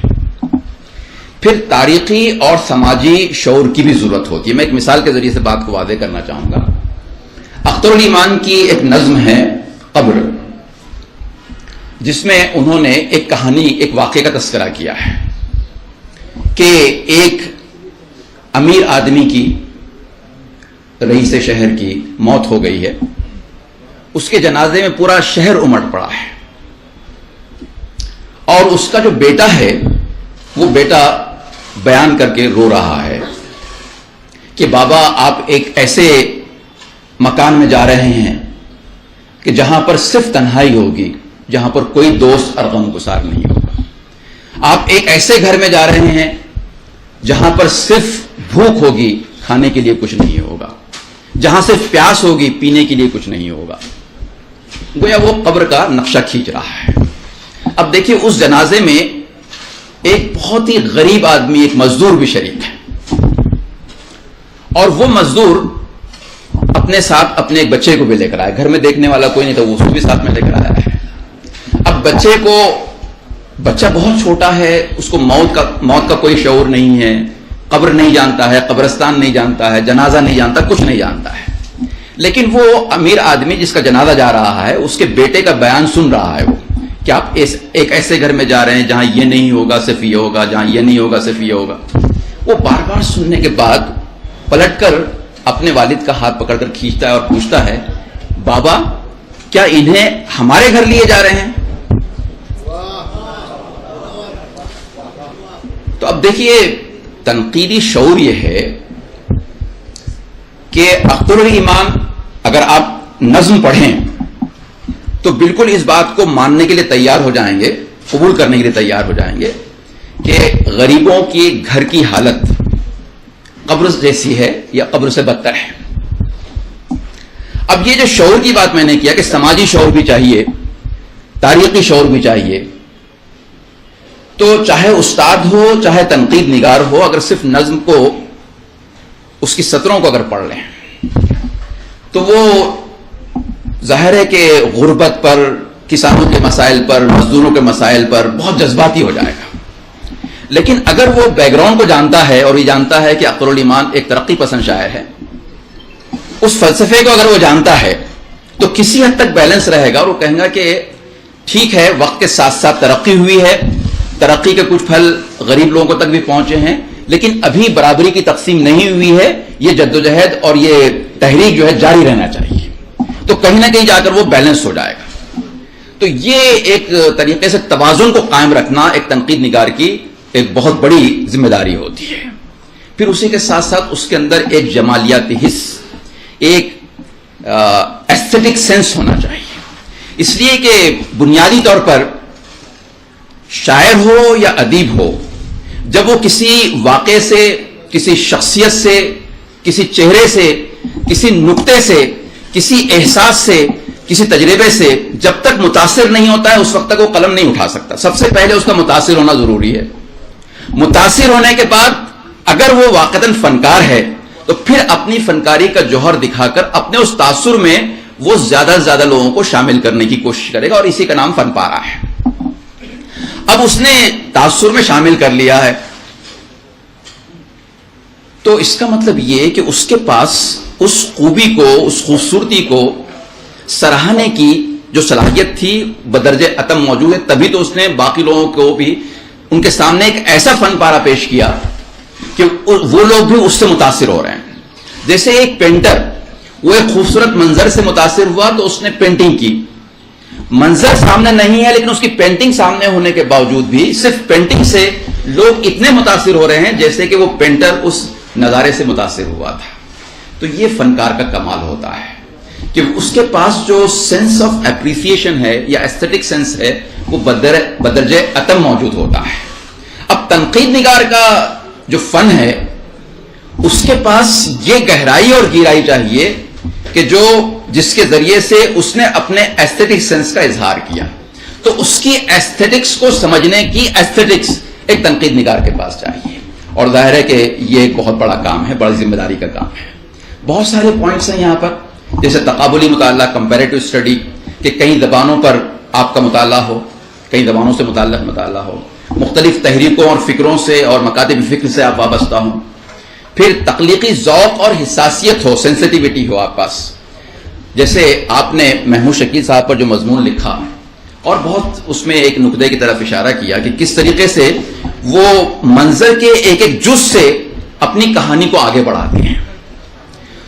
پھر تاریخی اور سماجی شعور کی بھی ضرورت ہوتی ہے۔ میں ایک مثال کے ذریعے سے بات کو واضح کرنا چاہوں گا۔ اختر علی ایمان کی ایک نظم ہے قبر، جس میں انہوں نے ایک کہانی، ایک واقعے کا تذکرہ کیا ہے کہ ایک امیر آدمی کی، رئیس شہر کی موت ہو گئی ہے، اس کے جنازے میں پورا شہر امٹ پڑا ہے، اور اس کا جو بیٹا ہے وہ بیٹا بیان کر کے رو رہا ہے کہ بابا آپ ایک ایسے مکان میں جا رہے ہیں کہ جہاں پر صرف تنہائی ہوگی، جہاں پر کوئی دوست اور غمگسار نہیں ہوگا. آپ ایک ایسے گھر میں جا رہے ہیں جہاں پر صرف بھوک ہوگی، کھانے کے لیے کچھ نہیں ہوگا، جہاں صرف پیاس ہوگی، پینے کے لیے کچھ نہیں ہوگا. گویا وہ قبر کا نقشہ کھینچ رہا ہے. اب دیکھیے اس جنازے میں ایک بہت ہی غریب آدمی، ایک مزدور بھی شریک ہے، اور وہ مزدور اپنے ساتھ اپنے ایک بچے کو بھی لے کر آیا. گھر میں دیکھنے والا کوئی نہیں تھا، وہ اس کو بھی ساتھ میں لے کر آیا ہے. اب بچہ بہت چھوٹا ہے، اس کو موت کا کوئی شعور نہیں ہے، قبر نہیں جانتا ہے، قبرستان نہیں جانتا ہے، جنازہ نہیں جانتا، کچھ نہیں جانتا ہے. لیکن وہ امیر آدمی جس کا جنازہ جا رہا ہے، اس کے بیٹے کا بیان سن رہا ہے وہ کہ آپ ایک ایسے گھر میں جا رہے ہیں جہاں یہ نہیں ہوگا صرف یہ ہوگا، جہاں یہ نہیں ہوگا صرف یہ ہوگا. وہ بار بار سننے کے بعد پلٹ کر اپنے والد کا ہاتھ پکڑ کر کھینچتا ہے اور پوچھتا ہے، بابا کیا انہیں ہمارے گھر لیے جا رہے ہیں؟ تو اب دیکھیے تنقیدی شعور یہ ہے کہ اختر الایمان اگر آپ نظم پڑھیں تو بالکل اس بات کو ماننے کے لیے تیار ہو جائیں گے، قبول کرنے کے لیے تیار ہو جائیں گے کہ غریبوں کی گھر کی حالت قبر جیسی ہے یا قبر سے بدتر ہے. اب یہ جو شعور کی بات میں نے کیا کہ سماجی شعور بھی چاہیے، تاریخی شعور بھی چاہیے، تو چاہے استاد ہو چاہے تنقید نگار ہو، اگر صرف نظم کو اس کی سطروں کو اگر پڑھ لیں تو وہ ظاہر ہے کہ غربت پر، کسانوں کے مسائل پر، مزدوروں کے مسائل پر بہت جذباتی ہو جائے گا. لیکن اگر وہ بیک گراؤنڈ کو جانتا ہے اور یہ جانتا ہے کہ اختر الایمان ایک ترقی پسند شاعر ہے، اس فلسفے کو اگر وہ جانتا ہے تو کسی حد تک بیلنس رہے گا اور وہ کہیں گا کہ ٹھیک ہے وقت کے ساتھ ساتھ ترقی ہوئی ہے، ترقی کے کچھ پھل غریب لوگوں تک بھی پہنچے ہیں، لیکن ابھی برابری کی تقسیم نہیں ہوئی ہے. یہ جدوجہد اور یہ تحریک جو ہے جاری رہنا چاہیے. تو کہیں نہ کہیں جا کر وہ بیلنس ہو جائے گا. تو یہ ایک طریقے سے توازن کو قائم رکھنا ایک تنقید نگار کی ایک بہت بڑی ذمہ داری ہوتی ہے. پھر اسی کے ساتھ ساتھ اس کے اندر ایک جمالیاتی حس، ایک ایستھیٹک سینس ہونا چاہیے. اس لیے کہ بنیادی طور پر شاعر ہو یا ادیب ہو، جب وہ کسی واقعے سے، کسی شخصیت سے، کسی چہرے سے، کسی نقطے سے، کسی احساس سے، کسی تجربے سے جب تک متاثر نہیں ہوتا ہے اس وقت تک وہ قلم نہیں اٹھا سکتا. سب سے پہلے اس کا متاثر ہونا ضروری ہے. متاثر ہونے کے بعد اگر وہ واقعتاً فنکار ہے تو پھر اپنی فنکاری کا جوہر دکھا کر اپنے اس تاثر میں وہ زیادہ سے زیادہ لوگوں کو شامل کرنے کی کوشش کرے گا، اور اسی کا نام فن پارا ہے. اب اس نے تاثر میں شامل کر لیا ہے تو اس کا مطلب یہ کہ اس کے پاس اس خوبی کو، اس خوبصورتی کو سراہنے کی جو صلاحیت تھی بدرجہ اتم موجود ہے. تبھی تو اس نے باقی لوگوں کو بھی ان کے سامنے ایک ایسا فن پارا پیش کیا کہ وہ لوگ بھی اس سے متاثر ہو رہے ہیں. جیسے ایک پینٹر وہ ایک خوبصورت منظر سے متاثر ہوا تو اس نے پینٹنگ کی. منظر سامنے نہیں ہے لیکن اس کی پینٹنگ سامنے ہونے کے باوجود بھی صرف پینٹنگ سے لوگ اتنے متاثر ہو رہے ہیں جیسے کہ وہ پینٹر اس نظارے سے متاثر ہوا تھا. تو یہ فنکار کا کمال ہوتا ہے کہ اس کے پاس جو سینس آف اپریسیشن ہے یا ایستھیٹک سینس ہے وہ بدرجہ اتم موجود ہوتا ہے. اب تنقید نگار کا جو فن ہے اس کے پاس یہ گہرائی اور گہرائی چاہیے کہ جس کے ذریعے سے اس نے اپنے ایستھیٹک سینس کا اظہار کیا. تو اس کی ایستھیٹکس کو سمجھنے کی ایستھیٹکس ایک تنقید نگار کے پاس چاہیے. اور ظاہر ہے کہ یہ ایک بہت بڑا کام ہے، بڑی ذمہ داری کا کام ہے. بہت سارے پوائنٹس ہیں یہاں پر، جیسے تقابلی مطالعہ، کمپیریٹو اسٹڈی، کہ کئی زبانوں پر آپ کا مطالعہ ہو، کئی زبانوں سے متعلق مطالعہ ہو، مختلف تحریکوں اور فکروں سے اور مکاتب فکر سے آپ وابستہ ہوں. پھر تخلیقی ذوق اور حساسیت ہو، سینسٹیوٹی ہو آپ پاس. جیسے آپ نے محمود شکیل صاحب پر جو مضمون لکھا اور بہت اس میں ایک نقطے کی طرف اشارہ کیا کہ کس طریقے سے وہ منظر کے ایک ایک جز سے اپنی کہانی کو آگے بڑھاتے ہیں.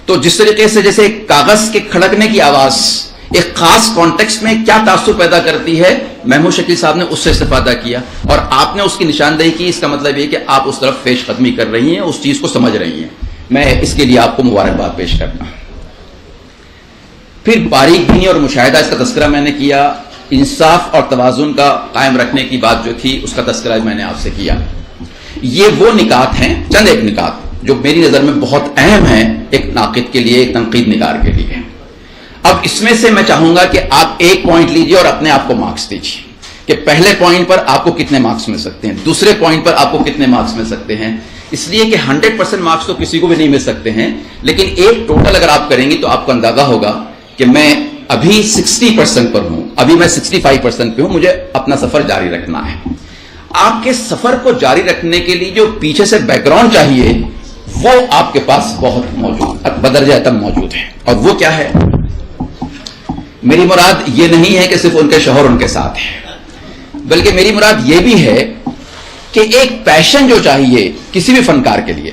تو جس طریقے سے جیسے کاغذ کے کھڑکنے کی آواز ایک خاص کانٹیکسٹ میں کیا تاثر پیدا کرتی ہے، محمود شکیل صاحب نے اس سے استفادہ کیا اور آپ نے اس کی نشاندہی کی. اس کا مطلب یہ کہ آپ اس طرف پیش قدمی کر رہی ہیں، اس چیز کو سمجھ رہی ہیں. میں اس کے لیے آپ کو مبارکباد پیش کرتا ہوں. پھر باریک بینی اور مشاہدہ، اس کا تذکرہ میں نے کیا. انصاف اور توازن کا قائم رکھنے کی بات جو تھی اس کا تذکرہ میں نے آپ سے کیا. یہ وہ نکات ہیں، چند ایک نکات جو میری نظر میں بہت اہم ہیں ایک ناقد کے لیے، ایک تنقید نگار کے لیے. اب اس میں سے میں چاہوں گا کہ آپ ایک پوائنٹ لیجئے اور اپنے آپ کو مارکس دیجئے کہ پہلے پوائنٹ پر آپ کو کتنے مارکس مل سکتے ہیں، دوسرے پوائنٹ پر آپ کو کتنے مارکس مل سکتے ہیں. اس لیے کہ 100% مارکس تو کسی کو بھی نہیں مل سکتے ہیں، لیکن ایک ٹوٹل اگر آپ کریں گے تو آپ کو اندازہ ہوگا کہ میں ابھی 60% پر ہوں، ابھی میں 65% پہ ہوں، مجھے اپنا سفر جاری رکھنا ہے. آپ کے سفر کو جاری رکھنے کے لیے جو پیچھے سے بیک گراؤنڈ چاہیے وہ آپ کے پاس بہت موجود، بدرجہ اتم موجود ہے. اور وہ کیا ہے؟ میری مراد یہ نہیں ہے کہ صرف ان کے شوہر ان کے ساتھ ہے، بلکہ میری مراد یہ بھی ہے کہ ایک پیشن جو چاہیے کسی بھی فنکار کے لیے،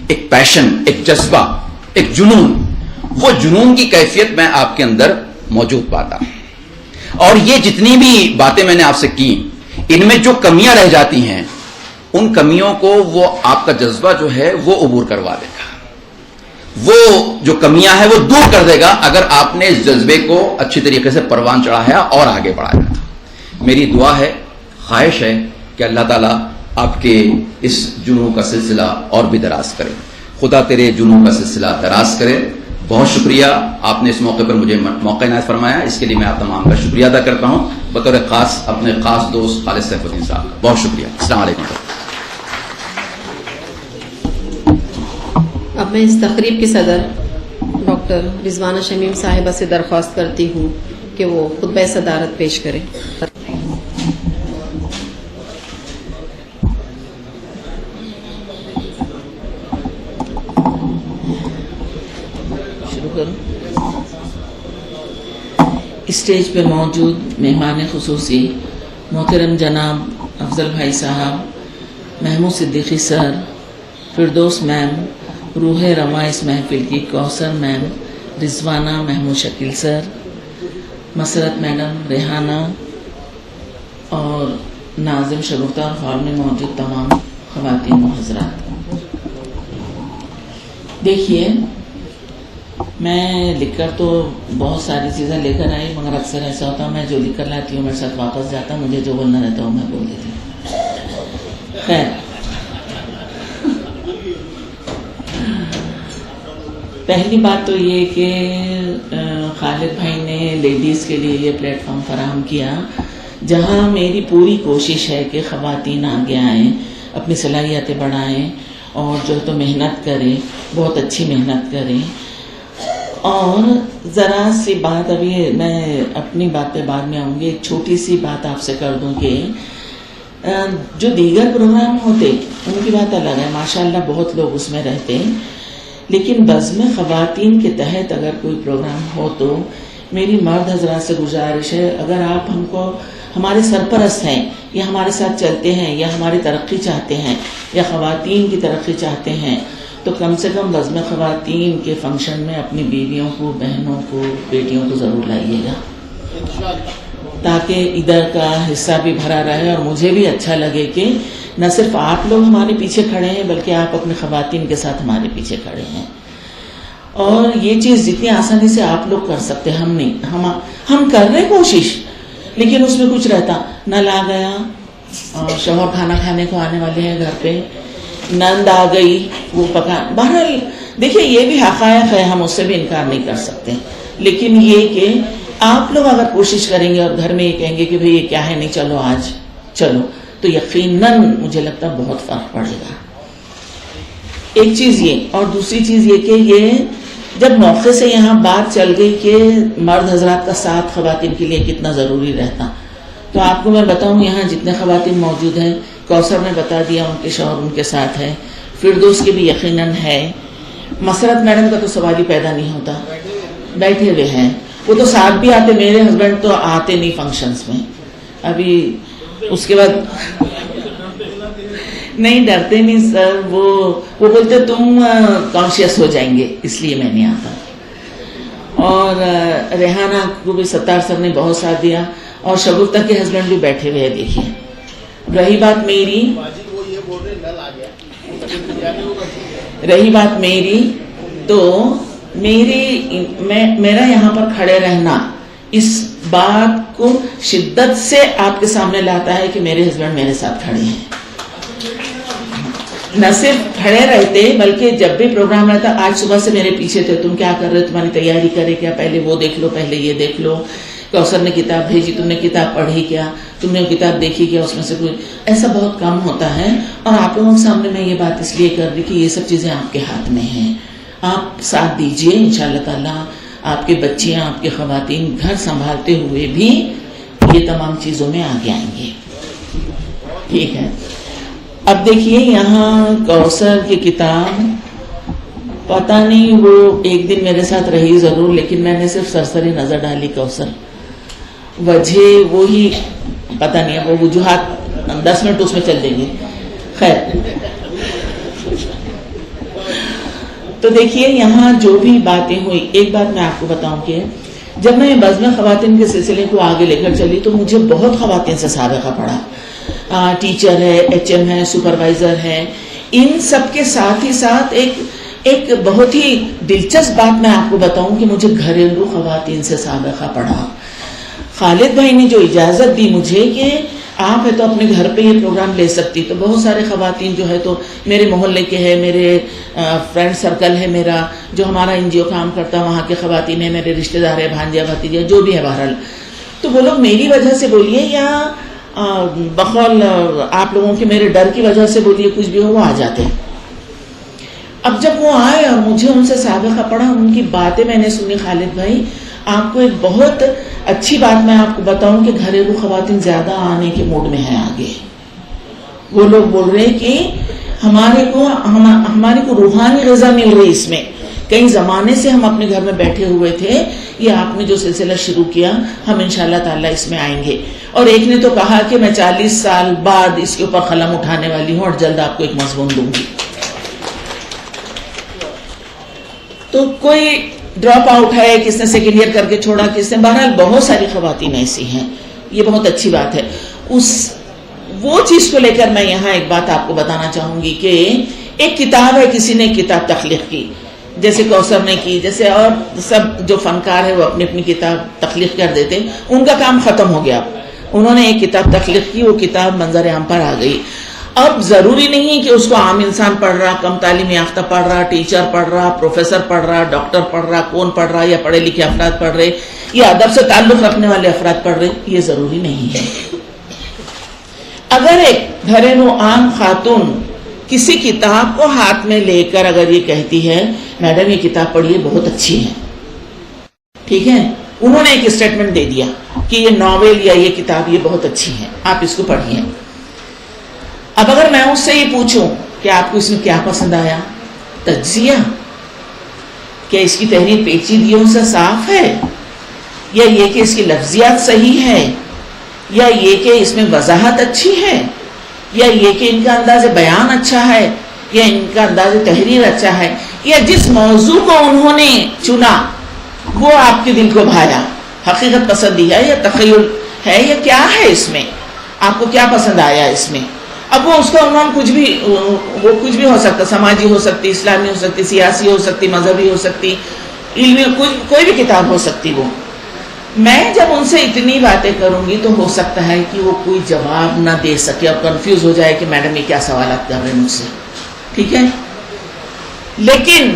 ایک پیشن، ایک جذبہ، ایک جنون، وہ جنون کی کیفیت میں آپ کے اندر موجود پاتا. اور یہ جتنی بھی باتیں میں نے آپ سے کی، ان میں جو کمیاں رہ جاتی ہیں ان کمیوں کو وہ آپ کا جذبہ جو ہے وہ عبور کروا دے گا، وہ جو کمیاں ہیں وہ دور کر دے گا اگر آپ نے اس جذبے کو اچھی طریقے سے پروان چڑھایا اور آگے بڑھایا. میری دعا ہے، خواہش ہے کہ اللہ تعالیٰ آپ کے اس جنون کا سلسلہ اور بھی دراز کرے. خدا تیرے جنون کا سلسلہ دراز کرے. بہت شکریہ، آپ نے اس موقع پر مجھے موقع عنایت فرمایا، اس کے لیے میں آپ تمام کا شکریہ ادا کرتا ہوں، بطور خاص اپنے خاص دوست خالد سیف الدین صاحب کا. بہت شکریہ. السلام علیکم. اب میں اس تقریب کی صدر ڈاکٹر رضوانہ شمیم صاحبہ سے درخواست کرتی ہوں کہ وہ خطبہ صدارت پیش کریں. اسٹیج پہ موجود مہمان خصوصی محترم جناب افضل بھائی صاحب، محمود صدیقی سر، فردوس میم، روح رواں اس محفل کی کوثر میم، رضوانہ، محمود شکیل سر، مسرت میڈم، ریحانہ اور ناظم شگفتہ اور ہال میں موجود تمام خواتین و حضرات. دیکھیے، میں لکھ کر تو بہت ساری چیزیں لے کر آئی، مگر اکثر ایسا ہوتا ہے میں جو لکھ کر لاتی ہوں میرے ساتھ واپس جاتا، مجھے جو بولنا رہتا ہوں میں بول دیتی ہوں. خیر، پہلی بات تو یہ کہ خالد بھائی نے لیڈیز کے لیے یہ پلیٹ فارم فراہم کیا جہاں میری پوری کوشش ہے کہ خواتین آگے آئیں، اپنی صلاحیتیں بڑھائیں اور جو تو محنت کریں، بہت اچھی محنت کریں. اور ذرا سی بات، ابھی میں اپنی بات پہ بعد میں آؤں گی، ایک چھوٹی سی بات آپ سے کر دوں کہ جو دیگر پروگرام ہوتے ان کی بات الگ ہے، ماشاءاللہ بہت لوگ اس میں رہتے ہیں، لیکن بزم خواتین کے تحت اگر کوئی پروگرام ہو تو میری مرد حضرات سے گزارش ہے، اگر آپ ہم کو ہمارے سرپرست ہیں یا ہمارے ساتھ چلتے ہیں یا ہماری ترقی چاہتے ہیں یا خواتین کی ترقی چاہتے ہیں تو کم سے کم بزم خواتین کے فنکشن میں اپنی بیویوں کو، بہنوں کو، بیٹیوں کو ضرور لائیے گا، تاکہ ادھر کا حصہ بھی بھرا رہے اور مجھے بھی اچھا لگے کہ نہ صرف آپ لوگ ہمارے پیچھے کھڑے ہیں بلکہ آپ اپنے خواتین کے ساتھ ہمارے پیچھے کھڑے ہیں. اور یہ چیز جتنی آسانی سے آپ لوگ کر سکتے ہم نہیں، ہم کر رہے کوشش، لیکن اس میں کچھ رہتا، نل آ گیا اور شوہر کھانا کھانے کو آنے والے ہیں گھر پہ، نند آ گئی وہ پکا، بہرحال دیکھیے یہ بھی حقائق ہے، ہم اس سے بھی انکار نہیں کر سکتے، لیکن یہ کہ آپ لوگ اگر کوشش کریں گے اور گھر میں یہ کہیں گے کہ بھئی یہ کیا ہے، نہیں چلو آج چلو، تو یقیناً مجھے لگتا ہے بہت فرق پڑے گا. ایک چیز یہ، اور دوسری چیز یہ کہ یہ جب موقع سے یہاں بات چل گئی کہ مرد حضرات کا ساتھ خواتین کے لیے کتنا ضروری رہتا، تو آپ کو میں بتاؤں یہاں جتنے خواتین موجود ہیں، کوثر نے بتا دیا ان کے شوہر ان کے ساتھ ہے، فردوس کے بھی یقیناً ہے، مسرت میڈم کا تو سوال ہی پیدا نہیں ہوتا، بیٹھے ہوئے ہیں، وہ تو ساتھ بھی آتے، میرے ہسبینڈ تو آتے نہیں فنکشنز میں، ابھی اس کے بعد نہیں ڈرتے نہیں سر، وہ بولتے تم کانشیس ہو جائیں گے اس لیے میں نہیں آتا. اور ریحانہ کو بھی ستار سر نے بہت ساتھ دیا, اور شگفتہ کے ہسبینڈ بھی بیٹھے ہوئے ہیں. دیکھیے, رہی بات میری تو میرا یہاں پر کھڑے رہنا اس بات کو شدت سے آپ کے سامنے لاتا ہے کہ میرے ہسبینڈ میرے ساتھ کھڑے ہیں. نہ صرف کھڑے رہتے بلکہ جب بھی پروگرام رہتا, آج صبح سے میرے پیچھے تھے, تم کیا کر رہے, تمہاری تیاری کرے کیا, پہلے وہ دیکھ لو, پہلے یہ دیکھ لو, کوثر نے کتاب بھیجی, تم نے کتاب پڑھی کیا, تم نے کتاب دیکھی کیا, اس میں سے کوئی ایسا بہت کم ہوتا ہے. اور آپ لوگوں کے سامنے میں یہ بات اس لیے کر رہی کہ یہ سب چیزیں آپ کے ہاتھ میں ہیں, آپ ساتھ دیجئے. انشاءاللہ تعالیٰ آپ کے بچے, آپ کے خواتین گھر سنبھالتے ہوئے بھی یہ تمام چیزوں میں آگے آئیں گے. ٹھیک ہے. اب دیکھیے یہاں کوثر کی کتاب, پتہ نہیں وہ ایک دن میرے ساتھ رہی ضرور, لیکن میں نے صرف سرسری نظر ڈالی. کوثر وجہ وہی پتہ نہیں ہے, وہ وجوہات 10 منٹ اس میں چل دیں گے. خیر, تو دیکھیے یہاں جو بھی باتیں ہوئی, ایک بات میں آپ کو بتاؤں کہ جب میں بزم خواتین کے سلسلے کو آگے لے کر چلی تو مجھے بہت خواتین سے سابقہ پڑا. ٹیچر ہے, ایچ ایم ہے, سپروائزر ہے, ان سب کے ساتھ ہی ساتھ ایک بہت ہی دلچسپ بات میں آپ کو بتاؤں کہ مجھے گھریلو خواتین سے سابقہ پڑا. خالد بھائی نے جو اجازت دی مجھے کہ آپ ہے تو اپنے گھر پہ یہ پروگرام لے سکتی, تو بہت سارے خواتین جو ہے تو میرے محلے کے ہے, میرے فرینڈ سرکل ہے میرا, جو ہمارا این جی او کام کرتا وہاں کے خواتین ہیں, میرے رشتہ دار ہے, بھانجیا بھتیجا جو بھی ہے بہرحال. تو وہ لوگ میری وجہ سے بولیے یا بقول آپ لوگوں کے میرے ڈر کی وجہ سے بولیے, کچھ بھی ہو, وہ آ جاتے. اب جب وہ آئے اور مجھے ان سے سابقہ پڑا, ان کی باتیں میں نے سنی. خالد بھائی آپ کو ایک بہت اچھی بات میں آپ کو بتاؤں کہ گھریلو خواتین زیادہ آنے کے موڈ میں ہیں آگے. وہ لوگ بول رہے کہ ہمارے کو روحانی غذا مل رہی اس میں. کئی زمانے سے ہم اپنے گھر میں بیٹھے ہوئے تھے, یہ آپ نے جو سلسلہ شروع کیا ہم انشاءاللہ تعالیٰ اس میں آئیں گے. اور ایک نے تو کہا کہ میں 40 سال بعد اس کے اوپر قلم اٹھانے والی ہوں اور جلد آپ کو ایک مضمون دوں گی. تو کوئی ڈراپ آؤٹ ہے, کس نے سیکنڈ ایئر کر کے چھوڑا, کس نے, بہرحال بہت ساری خواتین ایسی ہیں. یہ بہت اچھی بات ہے. وہ چیز کو لے کر میں یہاں ایک بات آپ کو بتانا چاہوں گی کہ ایک کتاب ہے, کسی نے کتاب تخلیق کی جیسے کوثر نے کی, جیسے اور سب جو فنکار ہے وہ اپنی اپنی کتاب تخلیق کر دیتے, ان کا کام ختم ہو گیا. انہوں نے ایک کتاب تخلیق کی, وہ کتاب منظر عام پر آ گئی. اب ضروری نہیں کہ اس کو عام انسان پڑھ رہا, کم تعلیم یافتہ پڑھ رہا, ٹیچر پڑھ رہا, پروفیسر پڑھ رہا, ڈاکٹر پڑھ رہا, کون پڑھ رہا, یا پڑھے لکھے افراد پڑھ رہے, یا ادب سے تعلق رکھنے والے افراد پڑھ رہے, یہ ضروری نہیں ہے. اگر ایک گھریلو عام خاتون کسی کتاب کو ہاتھ میں لے کر اگر یہ کہتی ہے میڈم یہ کتاب پڑھیے بہت اچھی ہے, ٹھیک ہے, انہوں نے ایک اسٹیٹمنٹ دے دیا کہ یہ ناول یا یہ کتاب یہ بہت اچھی ہے, آپ اس کو پڑھیے. اب اگر میں اس سے یہ پوچھوں کہ آپ کو اس میں کیا پسند آیا, تجزیہ, کیا اس کی تحریر پیچیدگیوں سے صاف ہے, یا یہ کہ اس کی لفظیات صحیح ہے, یا یہ کہ اس میں وضاحت اچھی ہے, یا یہ کہ ان کا انداز بیان اچھا ہے, یا ان کا انداز تحریر اچھا ہے, یا جس موضوع کو انہوں نے چنا وہ آپ کے دل کو بھایا, حقیقت پسندی ہے یا تخیل ہے, یا کیا ہے اس میں, آپ کو کیا پسند آیا اس میں. اب وہ اس کا عنوان کچھ بھی ہو سکتا, سماجی ہو سکتی, اسلامی ہو سکتی, سیاسی ہو سکتی, مذہبی ہو سکتی, علمی, کوئی بھی کتاب ہو سکتی. وہ میں جب ان سے اتنی باتیں کروں گی تو ہو سکتا ہے کہ وہ کوئی جواب نہ دے سکے اور کنفیوز ہو جائے کہ میڈم یہ کیا سوالات کر رہے ہیں مجھ سے, ٹھیک ہے. لیکن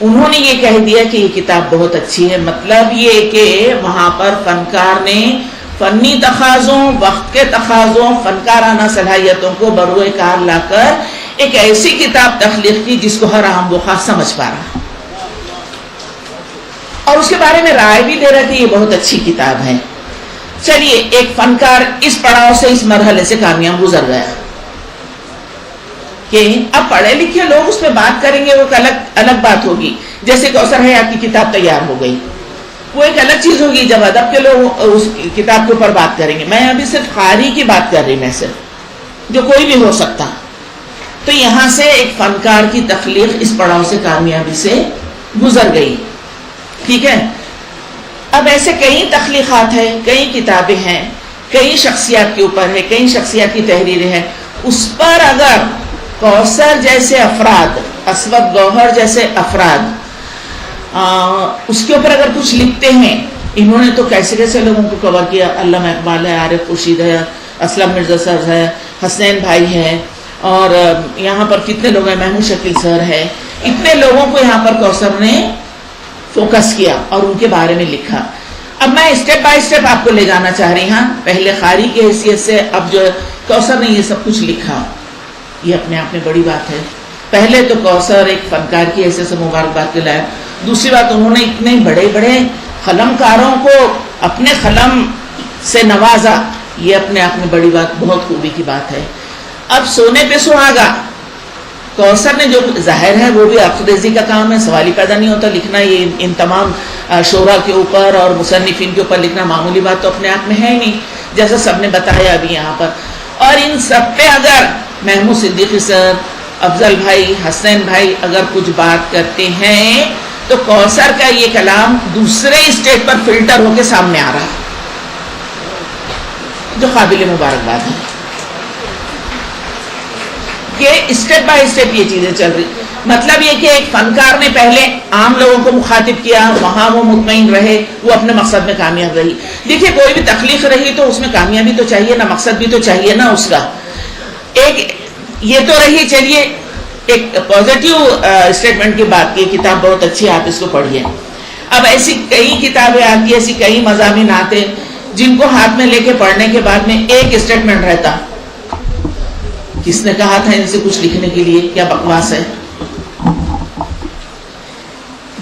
انہوں نے یہ کہہ دیا کہ یہ کتاب بہت اچھی ہے, مطلب یہ کہ وہاں پر فنکار نے فنی تقاضوں, وقت کے تقاضوں, فنکارانہ صلاحیتوں کو بروئے کار لا کر ایک ایسی کتاب تخلیق کی جس کو ہر عام و خاص سمجھ پا رہا, اور اس کے بارے میں رائے بھی دے رہا کہ یہ بہت اچھی کتاب ہے. چلیے, ایک فنکار اس پڑاؤ سے, اس مرحلے سے کامیاب گزر گیا کہ اب پڑھے لکھے لوگ اس پہ بات کریں گے, وہ الگ بات ہوگی. جیسے کوثر ہے آپ کی کتاب تیار ہو گئی, وہ ایک الگ چیز ہوگی جب ادب کے لوگ اس کتاب کے اوپر بات کریں گے. میں ابھی صرف قاری کی بات کر رہی, میں صرف جو کوئی بھی ہو سکتا. تو یہاں سے ایک فنکار کی تخلیق اس پڑاؤ سے کامیابی سے گزر گئی, ٹھیک ہے. اب ایسے کئی تخلیقات ہیں، کئی کتابیں ہیں، کئی شخصیات کے اوپر ہے، کئی شخصیات کی تحریریں ہیں. اس پر اگر کوثر جیسے افراد، اسود گوہر جیسے افراد اس کے اوپر اگر کچھ لکھتے ہیں، انہوں نے تو کیسے کیسے لوگوں کو کور کیا. علامہ اقبال ہے، عارف خورشید ہے، اسلم مرزا سر ہے، حسنین بھائی ہے، اور یہاں پر کتنے لوگ ہیں، محمود شکیل سر ہے. اتنے لوگوں کو یہاں پر کوثر نے فوکس کیا اور ان کے بارے میں لکھا. اب میں اسٹیپ بائی اسٹیپ آپ کو لے جانا چاہ رہی ہوں. پہلے قاری کی حیثیت سے اب جو کوثر نے یہ سب کچھ لکھا، یہ اپنے آپ میں بڑی بات ہے. پہلے تو کوثر ایک فنکار کی حیثیت سے مبارکباد کے لائق. دوسری بات، انہوں نے اتنے بڑے بڑے قلم کاروں کو اپنے قلم سے نوازا، یہ اپنے آپ میں بڑی بات، بہت خوبی کی بات ہے. اب سونے پہ سہاگا، کوثر نے جو ظاہر ہے وہ بھی افریزی کا کام ہے، سوال ہی پیدا نہیں ہوتا لکھنا. یہ ان تمام شعراء کے اوپر اور مصنفین کے اوپر لکھنا معمولی بات تو اپنے آپ میں ہے ہی نہیں، جیسا سب نے بتایا ابھی یہاں پر. اور ان سب پہ اگر محمود صدیقی سر، افضل بھائی، حسنین بھائی اگر کچھ بات کرتے ہیں تو کوثر کا یہ کلام دوسرے اسٹیج پر فلٹر ہو کے سامنے آ رہا، جو قابل مبارکباد ہے. کہ اسٹیپ بائی اسٹیپ یہ چیزیں چل رہی. مطلب یہ کہ ایک فنکار نے پہلے عام لوگوں کو مخاطب کیا، وہاں وہ مطمئن رہے، وہ اپنے مقصد میں کامیاب رہی. دیکھیے کوئی بھی تخلیق رہی تو اس میں کامیابی تو چاہیے نا، مقصد بھی تو چاہیے نا اس کا. ایک یہ تو رہی. چلیے ایک پازیٹیو اسٹیٹمنٹ کی بات کی، کتاب بہت اچھی ہے، آپ اس کو پڑھیے. اب ایسی کئی کتابیں آتی، ایسی کئی مضامین آتے جن کو ہاتھ میں لے کے پڑھنے کے بعد میں ایک اسٹیٹمنٹ رہتا، کس نے کہا تھا ان سے کچھ لکھنے کے لیے، کیا بکواس ہے.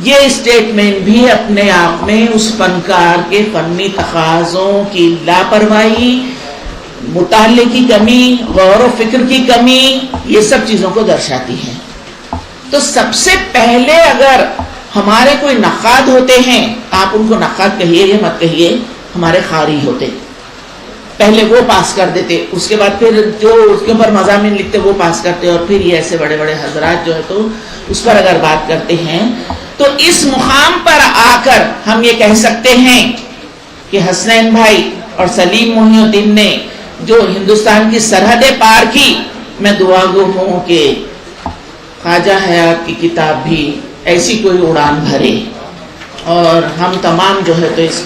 یہ اسٹیٹمنٹ بھی اپنے آپ میں اس فنکار کے فنی تقاضوں کی لاپرواہی، مطالعے کی کمی، غور و فکر کی کمی، یہ سب چیزوں کو درشاتی ہے. تو سب سے پہلے اگر ہمارے کوئی نقاد ہوتے ہیں، آپ ان کو نقاد کہیے یا مت کہیے، ہمارے قاری ہوتے، پہلے وہ پاس کر دیتے، اس کے بعد پھر جو اس کے اوپر مضامین لکھتے وہ پاس کرتے، اور پھر یہ ایسے بڑے بڑے حضرات جو ہے تو اس پر اگر بات کرتے ہیں تو اس مقام پر آ کر ہم یہ کہہ سکتے ہیں کہ حسنین بھائی اور سلیم محی الدین نے جو ہندوستان کی سرحدیں پار کی، میں دعا گو ہوں کہ خواجہ حیات کی کتاب بھی ایسی کوئی اڑان بھرے، اور ہم تمام جو ہے تو اس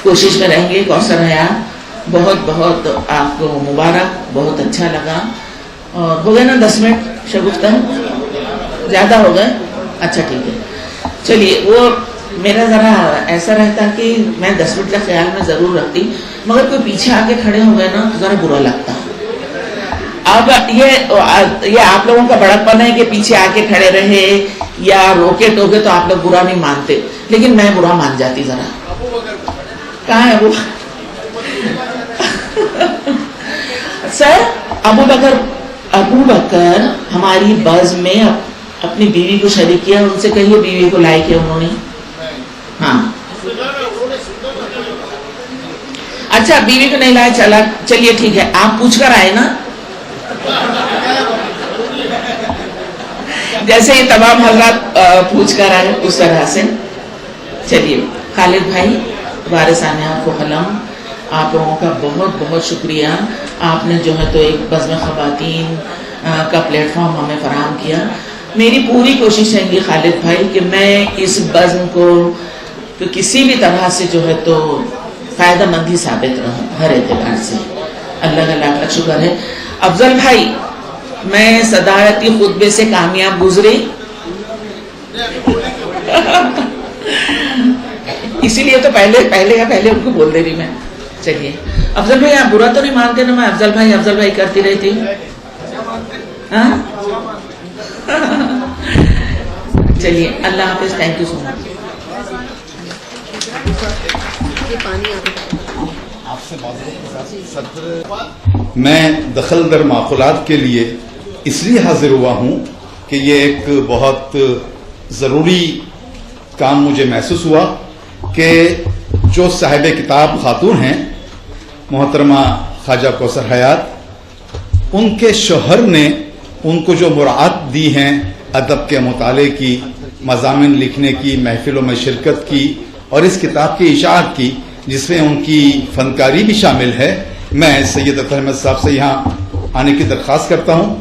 کوشش میں رہیں گے. کوثر حیات بہت بہت آپ کو مبارک، بہت اچھا لگا. اور ہو گئے نا 10 منٹ شگفتہ؟ زیادہ ہو گئے؟ اچھا ٹھیک ہے. چلیے، وہ میرا ذرا ایسا رہتا کہ میں 10 منٹ کا خیال میں ضرور رکھتی، مگر کوئی پیچھے آ کے کھڑے ہو گئے نا تو ذرا برا لگتا. اب یہ آپ لوگوں کا بڑکپن ہے کہ پیچھے آ کے کھڑے رہے یا روکے ٹوکے تو آپ لوگ برا نہیں مانتے، لیکن میں برا مان جاتی. ذرا کہاں ہے وہ سر؟ ابو بکر ہماری بز میں اپنی بیوی کو شریک کیا، ان سے کہیے بیوی کو لائے کیا انہوں نے. ہاں اچھا، بیوی کو نہیں لائے، چلا چلیے ٹھیک ہے، آپ پوچھ کر آئے نا، جیسے یہ تمام حضرات پوچھ کر آئے اس طرح سے. چلیے خالد بھائی، وارثان آپ کو قلم، آپ لوگوں کا بہت بہت شکریہ. آپ نے جو ہے تو ایک بزم خواتین کا پلیٹ فارم ہمیں فراہم کیا. میری پوری کوشش رہیں گی خالد بھائی کہ میں اس بزم کو کسی بھی طرح سے جو ہے تو فائدہ مند ہی ثابت رہوں ہر اعتبار سے. اللہ کا لاکھ لاکھ شکر ہے. افضل بھائی، میں صدارتی خطبے سے کامیاب گزری، اسی لیے تو پہلے ان کو بول دے رہی میں. چلیے افضل بھائی، آپ برا تو نہیں مانتے نا میں افضل بھائی کرتی رہتی؟ چلیے اللہ حافظ. تھینک یو سو مچ. میں دخل در معقولات کے لیے اس لیے حاضر ہوا ہوں کہ یہ ایک بہت ضروری کام مجھے محسوس ہوا کہ جو صاحب کتاب خاتون ہیں محترمہ خواجہ کوثر حیات، ان کے شوہر نے ان کو جو مراعات دی ہیں ادب کے مطالعے کی، مضامین لکھنے کی، محفلوں میں شرکت کی اور اس کتاب کی اشاعت کی جس میں ان کی فنکاری بھی شامل ہے. میں سید اطہر احمد صاحب سے یہاں آنے کی درخواست کرتا ہوں.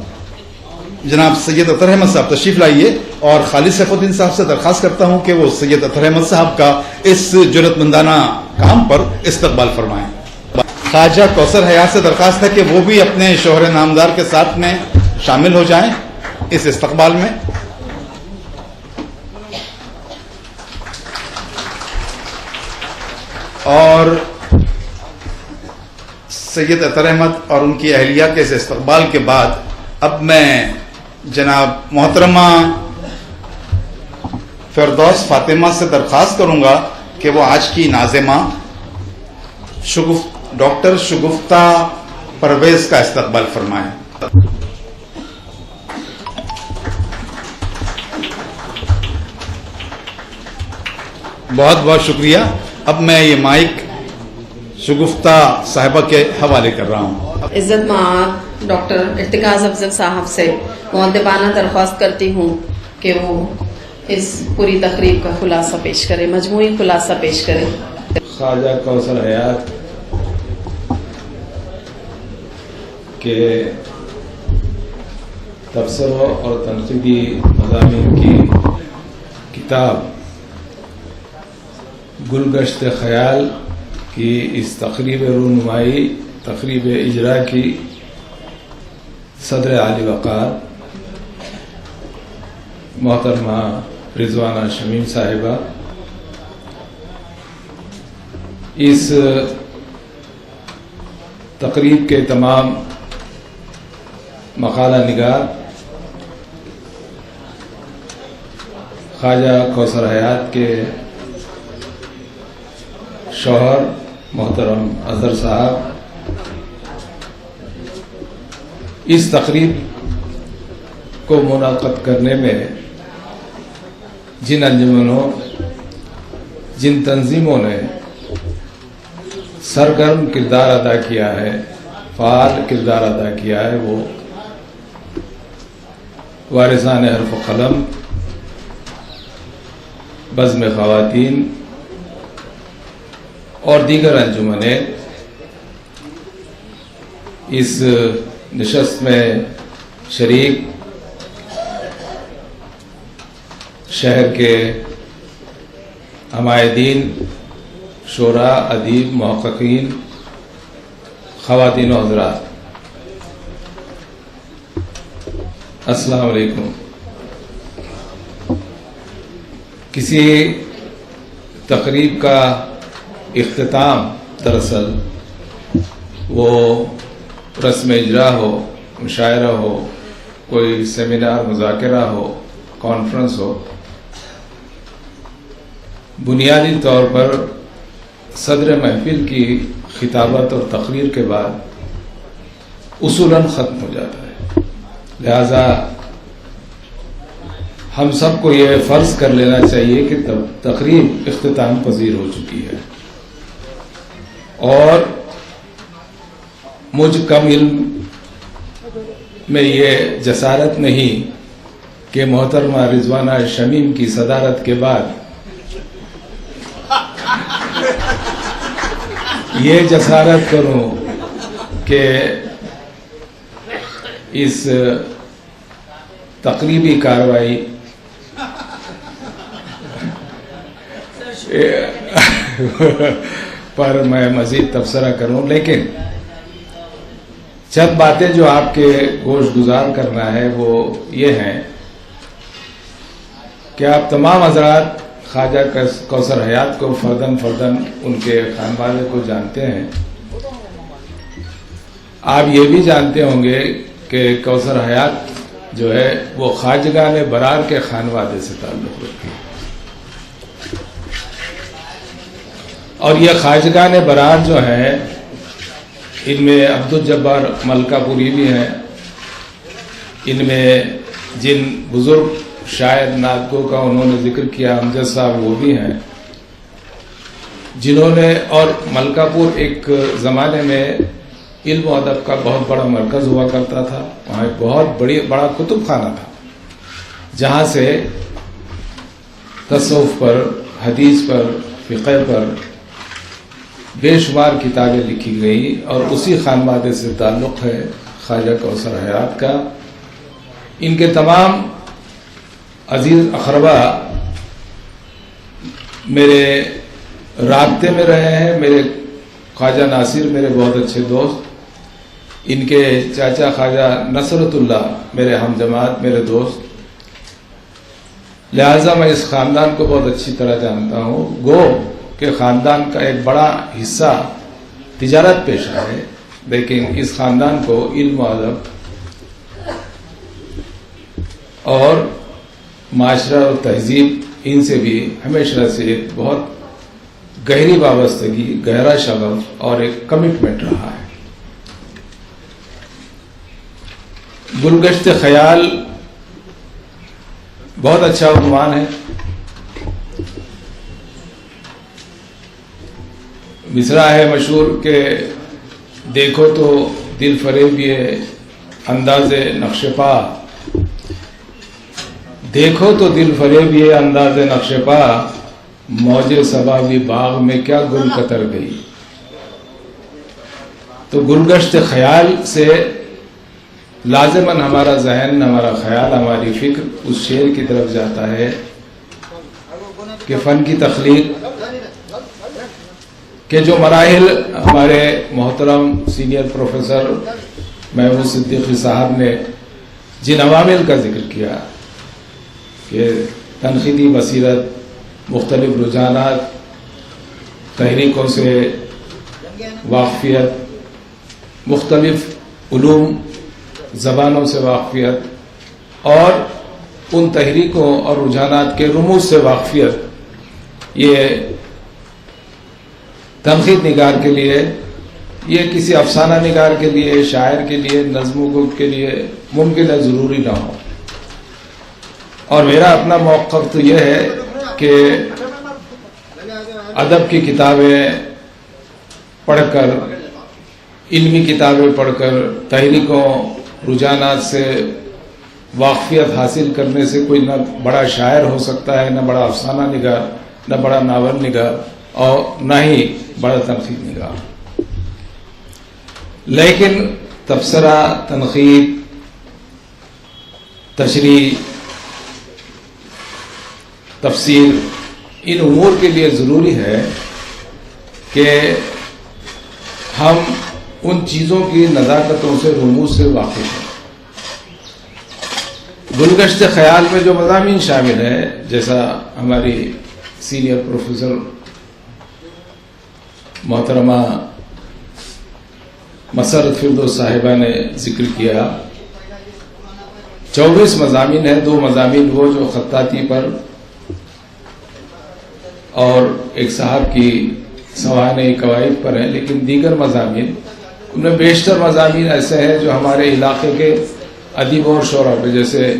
جناب سید اطہر احمد صاحب تشریف لائیے اور خالد سیف الدین صاحب سے درخواست کرتا ہوں کہ وہ سید اطہر احمد صاحب کا اس جرأت مندانہ کام پر استقبال فرمائیں. خواجہ کوثر حیات سے درخواست ہے کہ وہ بھی اپنے شوہر نامدار کے ساتھ میں شامل ہو جائیں اس استقبال میں. اور سید اطہر احمد اور ان کی اہلیہ کے اس استقبال کے بعد اب میں جناب محترمہ فردوس فاطمہ سے درخواست کروں گا کہ وہ آج کی ناظمہ ڈاکٹر شگفتہ پرویز کا استقبال فرمائیں. بہت بہت شکریہ. اب میں یہ مائک شگفتہ صاحبہ کے حوالے کر رہا ہوں. عزت مآب ڈاکٹر ارتکاز افضل صاحب سے مؤدبانہ درخواست کرتی ہوں کہ وہ اس پوری تقریب کا خلاصہ پیش کرے، مجموعی خلاصہ پیش کرے. خواجہ کوثر حیات کے تبصروں اور تنقیدی مضامین کی کتاب گلگشت خیال کی اس تقریب رونمائی، تقریب اجرا کی صدر عالی وقار محترمہ رضوانہ شمیم صاحبہ، اس تقریب کے تمام مقالہ نگار، خواجہ کوثر حیات کے شوہر محترم اظہر صاحب، اس تقریب کو منعقد کرنے میں جن انجمنوں، جن تنظیموں نے سرگرم کردار ادا کیا ہے، فعال کردار ادا کیا ہے، وہ وارثان حرف و قلم، بزم خواتین اور دیگر انجمنیں اس نشست میں شریک شہر کے عمائدین، شعراء، ادیب، محققین، خواتین و حضرات، السلام علیکم. کسی تقریب کا اختتام دراصل وہ رسم اجرا ہو، مشاعرہ ہو، کوئی سیمینار، مذاکرہ ہو، کانفرنس ہو، بنیادی طور پر صدر محفل کی خطابت اور تقریر کے بعد اصولاً ختم ہو جاتا ہے. لہذا ہم سب کو یہ فرض کر لینا چاہیے کہ تقریب اختتام پذیر ہو چکی ہے، اور مجھ کم علم میں یہ جسارت نہیں کہ محترمہ رضوانہ شمیم کی صدارت کے بعد یہ جسارت کروں کہ اس تقریبی کارروائی پر میں مزید تبصرہ کروں، لیکن چند باتیں جو آپ کے گوش گزار کرنا ہے وہ یہ ہیں کہ آپ تمام حضرات خواجہ کوثر حیات کو فرداً ان کے خانوادے کو جانتے ہیں. آپ یہ بھی جانتے ہوں گے کہ کوثر حیات جو ہے وہ خواجگان برار کے خانوادے سے تعلق رکھتی ہے، اور یہ خواجگان برار جو ہیں ان میں عبدالجبار ملکہ پوری بھی ہیں، ان میں جن بزرگ شاعر نعتگو کا انہوں نے ذکر کیا امجد صاحب وہ بھی ہیں، جنہوں نے، اور ملکہ پور ایک زمانے میں علم و ادب کا بہت بڑا مرکز ہوا کرتا تھا، وہاں ایک بہت بڑا کتب خانہ تھا جہاں سے تصوف پر، حدیث پر، فقہ پر بے شمار کتابیں لکھی گئی اور اسی خانوادے سے تعلق ہے خواجہ کوثر حیات کا. ان کے تمام عزیز اقربا میرے رابطے میں رہے ہیں. میرے خواجہ ناصر میرے بہت اچھے دوست، ان کے چاچا خواجہ نصرت اللہ میرے ہم جماعت، میرے دوست، لہذا میں اس خاندان کو بہت اچھی طرح جانتا ہوں. گو کہ خاندان کا ایک بڑا حصہ تجارت پیشہ ہے، لیکن اس خاندان کو علم و ادب اور معاشرہ اور تہذیب ان سے بھی ہمیشہ سے بہت گہری وابستگی، گہرا شغف اور ایک کمٹمنٹ رہا ہے. گلگشت خیال بہت اچھا عنوان ہے. مصرع ہے مشہور کہ دیکھو تو دل فریب یہ انداز نقش پا، دیکھو تو دل فریب یہ انداز نقش پا، موج صبا بھی باغ میں کیا گل قطر گئی. تو گلگشت خیال سے لازماً ہمارا ذہن، ہمارا خیال، ہماری فکر اس شعر کی طرف جاتا ہے کہ فن کی تخلیق کے جو مراحل ہمارے محترم سینئر پروفیسر محمود صدیقی صاحب نے جن عوامل کا ذکر کیا کہ تنقیدی بصیرت، مختلف رجحانات، تحریکوں سے واقفیت، مختلف علوم، زبانوں سے واقفیت اور ان تحریکوں اور رجحانات کے رموز سے واقفیت، یہ تنقید نگار کے لیے، یہ کسی افسانہ نگار کے لیے، شاعر کے لیے، نظم و گل کے لیے ممکن ہے ضروری نہ ہو. اور میرا اپنا موقف تو یہ ہے کہ ادب کی کتابیں پڑھ کر، علمی کتابیں پڑھ کر، تحریکوں، رجحانات سے واقفیت حاصل کرنے سے کوئی نہ بڑا شاعر ہو سکتا ہے، نہ بڑا افسانہ نگار، نہ بڑا ناول نگار اور نہ ہی بڑا تنقید نگار. لیکن تبصرہ، تنقید، تشریح، تفسیر، ان امور کے لیے ضروری ہے کہ ہم ان چیزوں کی نزاکتوں سے، رموز سے واقف ہیں. گلگشت خیال میں جو مضامین شامل ہیں، جیسا ہماری سینئر پروفیسر محترمہ مسرت فردوس صاحبہ نے ذکر کیا، 24 مضامین ہیں. 2 مضامین وہ جو خطاطی پر اور ایک صاحب کی سوانح قواعد پر ہیں، لیکن دیگر مضامین، ان میں بیشتر مضامین ایسے ہیں جو ہمارے علاقے کے ادیبوں اور شعراء پہ، جیسے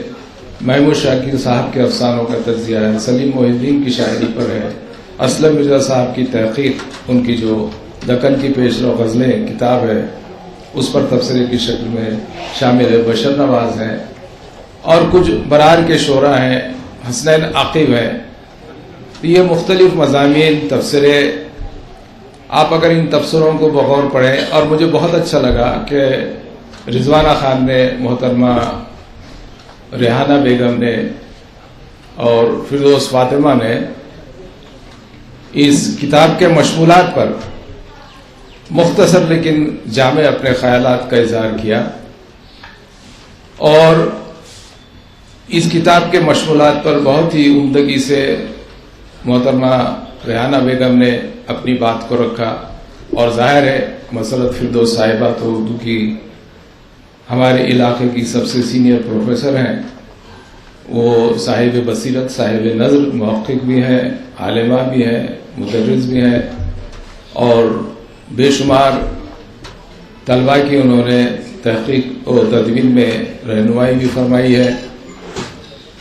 محمود شاکر صاحب کے افسانوں کا تجزیہ ہے، سلیم محی الدین کی شاعری پر ہے، اسلم مرزا صاحب کی تحقیق، ان کی جو دکن کی پیشرو غزلیں کتاب ہے اس پر تبصرے کی شکل میں شامل ہے. بشر نواز ہیں اور کچھ برار کے شعراء ہیں، حسنین عاقب ہیں. یہ مختلف مضامین، تبصرے، آپ اگر ان تبصروں کو بغور پڑھیں، اور مجھے بہت اچھا لگا کہ رضوانہ خان نے، محترمہ ریحانہ بیگم نے اور فردوس فاطمہ نے اس کتاب کے مشمولات پر مختصر لیکن جامع اپنے خیالات کا اظہار کیا، اور اس کتاب کے مشمولات پر بہت ہی عمدگی سے محترمہ ریحانہ بیگم نے اپنی بات کو رکھا. اور ظاہر ہے مسرت فردوس صاحبہ تو اردو کی ہمارے علاقے کی سب سے سینئر پروفیسر ہیں، وہ صاحب بصیرت، صاحب نظر، محقق بھی ہیں، عالمہ بھی ہیں، مدرس بھی ہیں، اور بے شمار طلباء کی انہوں نے تحقیق و تدوین میں رہنمائی بھی فرمائی ہے.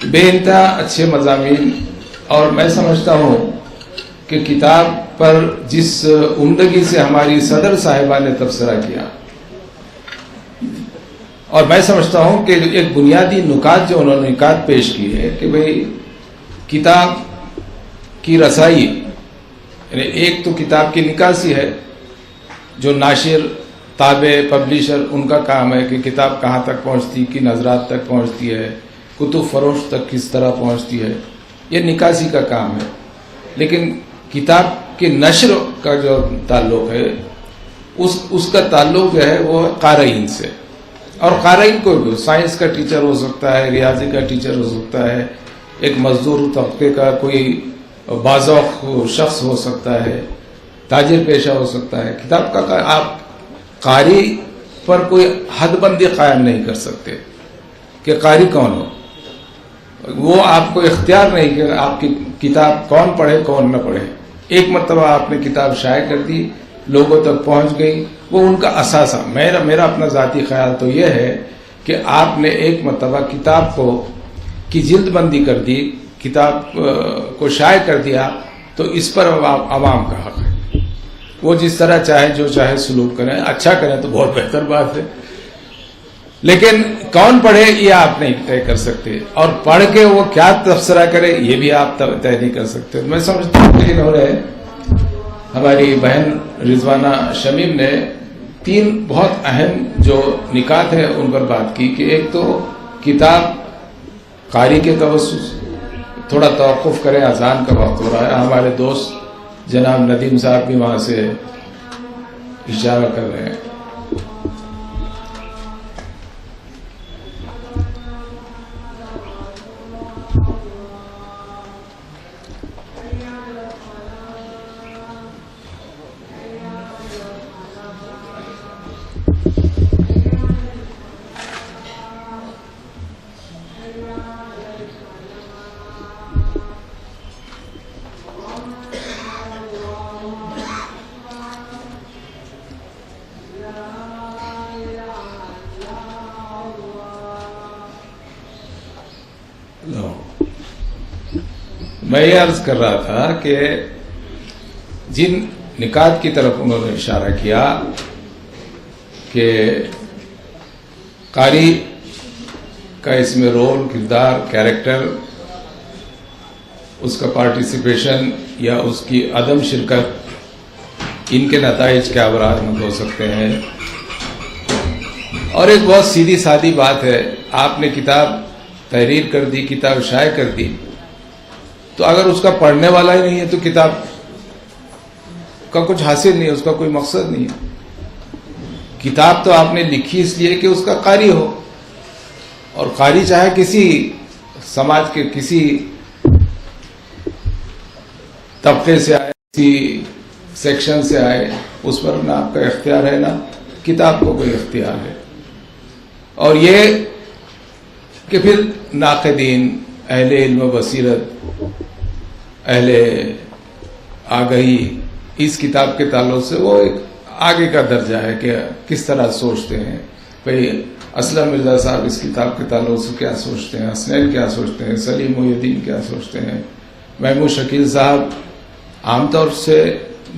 بے انتہا اچھے مضامین، اور میں سمجھتا ہوں کہ کتاب پر جس عمدگی سے ہماری صدر صاحبہ نے تبصرہ کیا، اور میں سمجھتا ہوں کہ ایک بنیادی نکات جو انہوں نے نکات پیش کی ہے کہ بھئی کتاب کی رسائی یعنی ایک تو کتاب کی نکاسی ہے جو ناشر تابع پبلیشر ان کا کام ہے کہ کتاب کہاں تک پہنچتی، کن حضرات تک پہنچتی ہے، کتب فروش تک کس طرح پہنچتی ہے، یہ نکاسی کا کام ہے. لیکن کتاب کے نشر کا جو تعلق ہے اس کا تعلق جو ہے وہ قارئین سے. اور قارئین کوئی بھی، سائنس کا ٹیچر ہو سکتا ہے، ریاضی کا ٹیچر ہو سکتا ہے، ایک مزدور طبقے کا کوئی باذوق شخص ہو سکتا ہے، تاجر پیشہ ہو سکتا ہے. کتاب کا آپ قاری پر کوئی حد بندی قائم نہیں کر سکتے کہ قاری کون ہو. وہ آپ کو اختیار نہیں کہ آپ کی کتاب کون پڑھے کون نہ پڑھے. ایک مرتبہ آپ نے کتاب شائع کر دی، لوگوں تک پہنچ گئی، وہ ان کا اثاثہ. میرا اپنا ذاتی خیال تو یہ ہے کہ آپ نے ایک مرتبہ کتاب کی جلد بندی کر دی، کتاب کو شائع کر دیا، تو اس پر عوام کا حق ہے. وہ جس طرح چاہے جو چاہے سلوک کریں، اچھا کریں تو بہت بہتر بات ہے، لیکن کون پڑھے یہ آپ نہیں طے کر سکتے، اور پڑھ کے وہ کیا تبصرہ کرے یہ بھی آپ طے نہیں کر سکتے. میں سمجھتا ہوں کہ انہوں نے، ہماری بہن رضوانہ شمیم نے 3 بہت اہم جو نکات ہیں ان پر بات کی. کہ ایک تو کتاب قاری کے توسط، تھوڑا توقف کریں، اذان کا وقت ہو رہا ہے. ہمارے دوست جناب ندیم صاحب بھی وہاں سے اشارہ کر رہے ہیں. میں یہ عرض کر رہا تھا کہ جن نکات کی طرف انہوں نے اشارہ کیا کہ قاری کا اس میں رول، کردار، کیریکٹر، اس کا پارٹیسپیشن یا اس کی عدم شرکت، ان کے نتائج کیا برآمد ہو سکتے ہیں. اور ایک بہت سیدھی سادی بات ہے، آپ نے کتاب تحریر کر دی، کتاب شائع کر دی، تو اگر اس کا پڑھنے والا ہی نہیں ہے تو کتاب کا کچھ حاصل نہیں ہے، اس کا کوئی مقصد نہیں ہے. کتاب تو آپ نے لکھی اس لیے کہ اس کا قاری ہو، اور قاری چاہے کسی سماج کے کسی طبقے سے آئے، کسی سیکشن سے آئے، اس پر نہ آپ کا اختیار ہے نہ کتاب کو کوئی اختیار ہے. اور یہ کہ پھر ناقدین، اہل علم و بصیرت، اہل آگہی اس کتاب کے تعلق سے وہ ایک آگے کا درجہ ہے کہ کس طرح سوچتے ہیں. بھئی اسلم مرزا صاحب اس کتاب کے تعلق سے کیا سوچتے ہیں، حسنین کیا سوچتے ہیں، سلیم محی الدین کیا سوچتے ہیں، محمود شکیل صاحب عام طور سے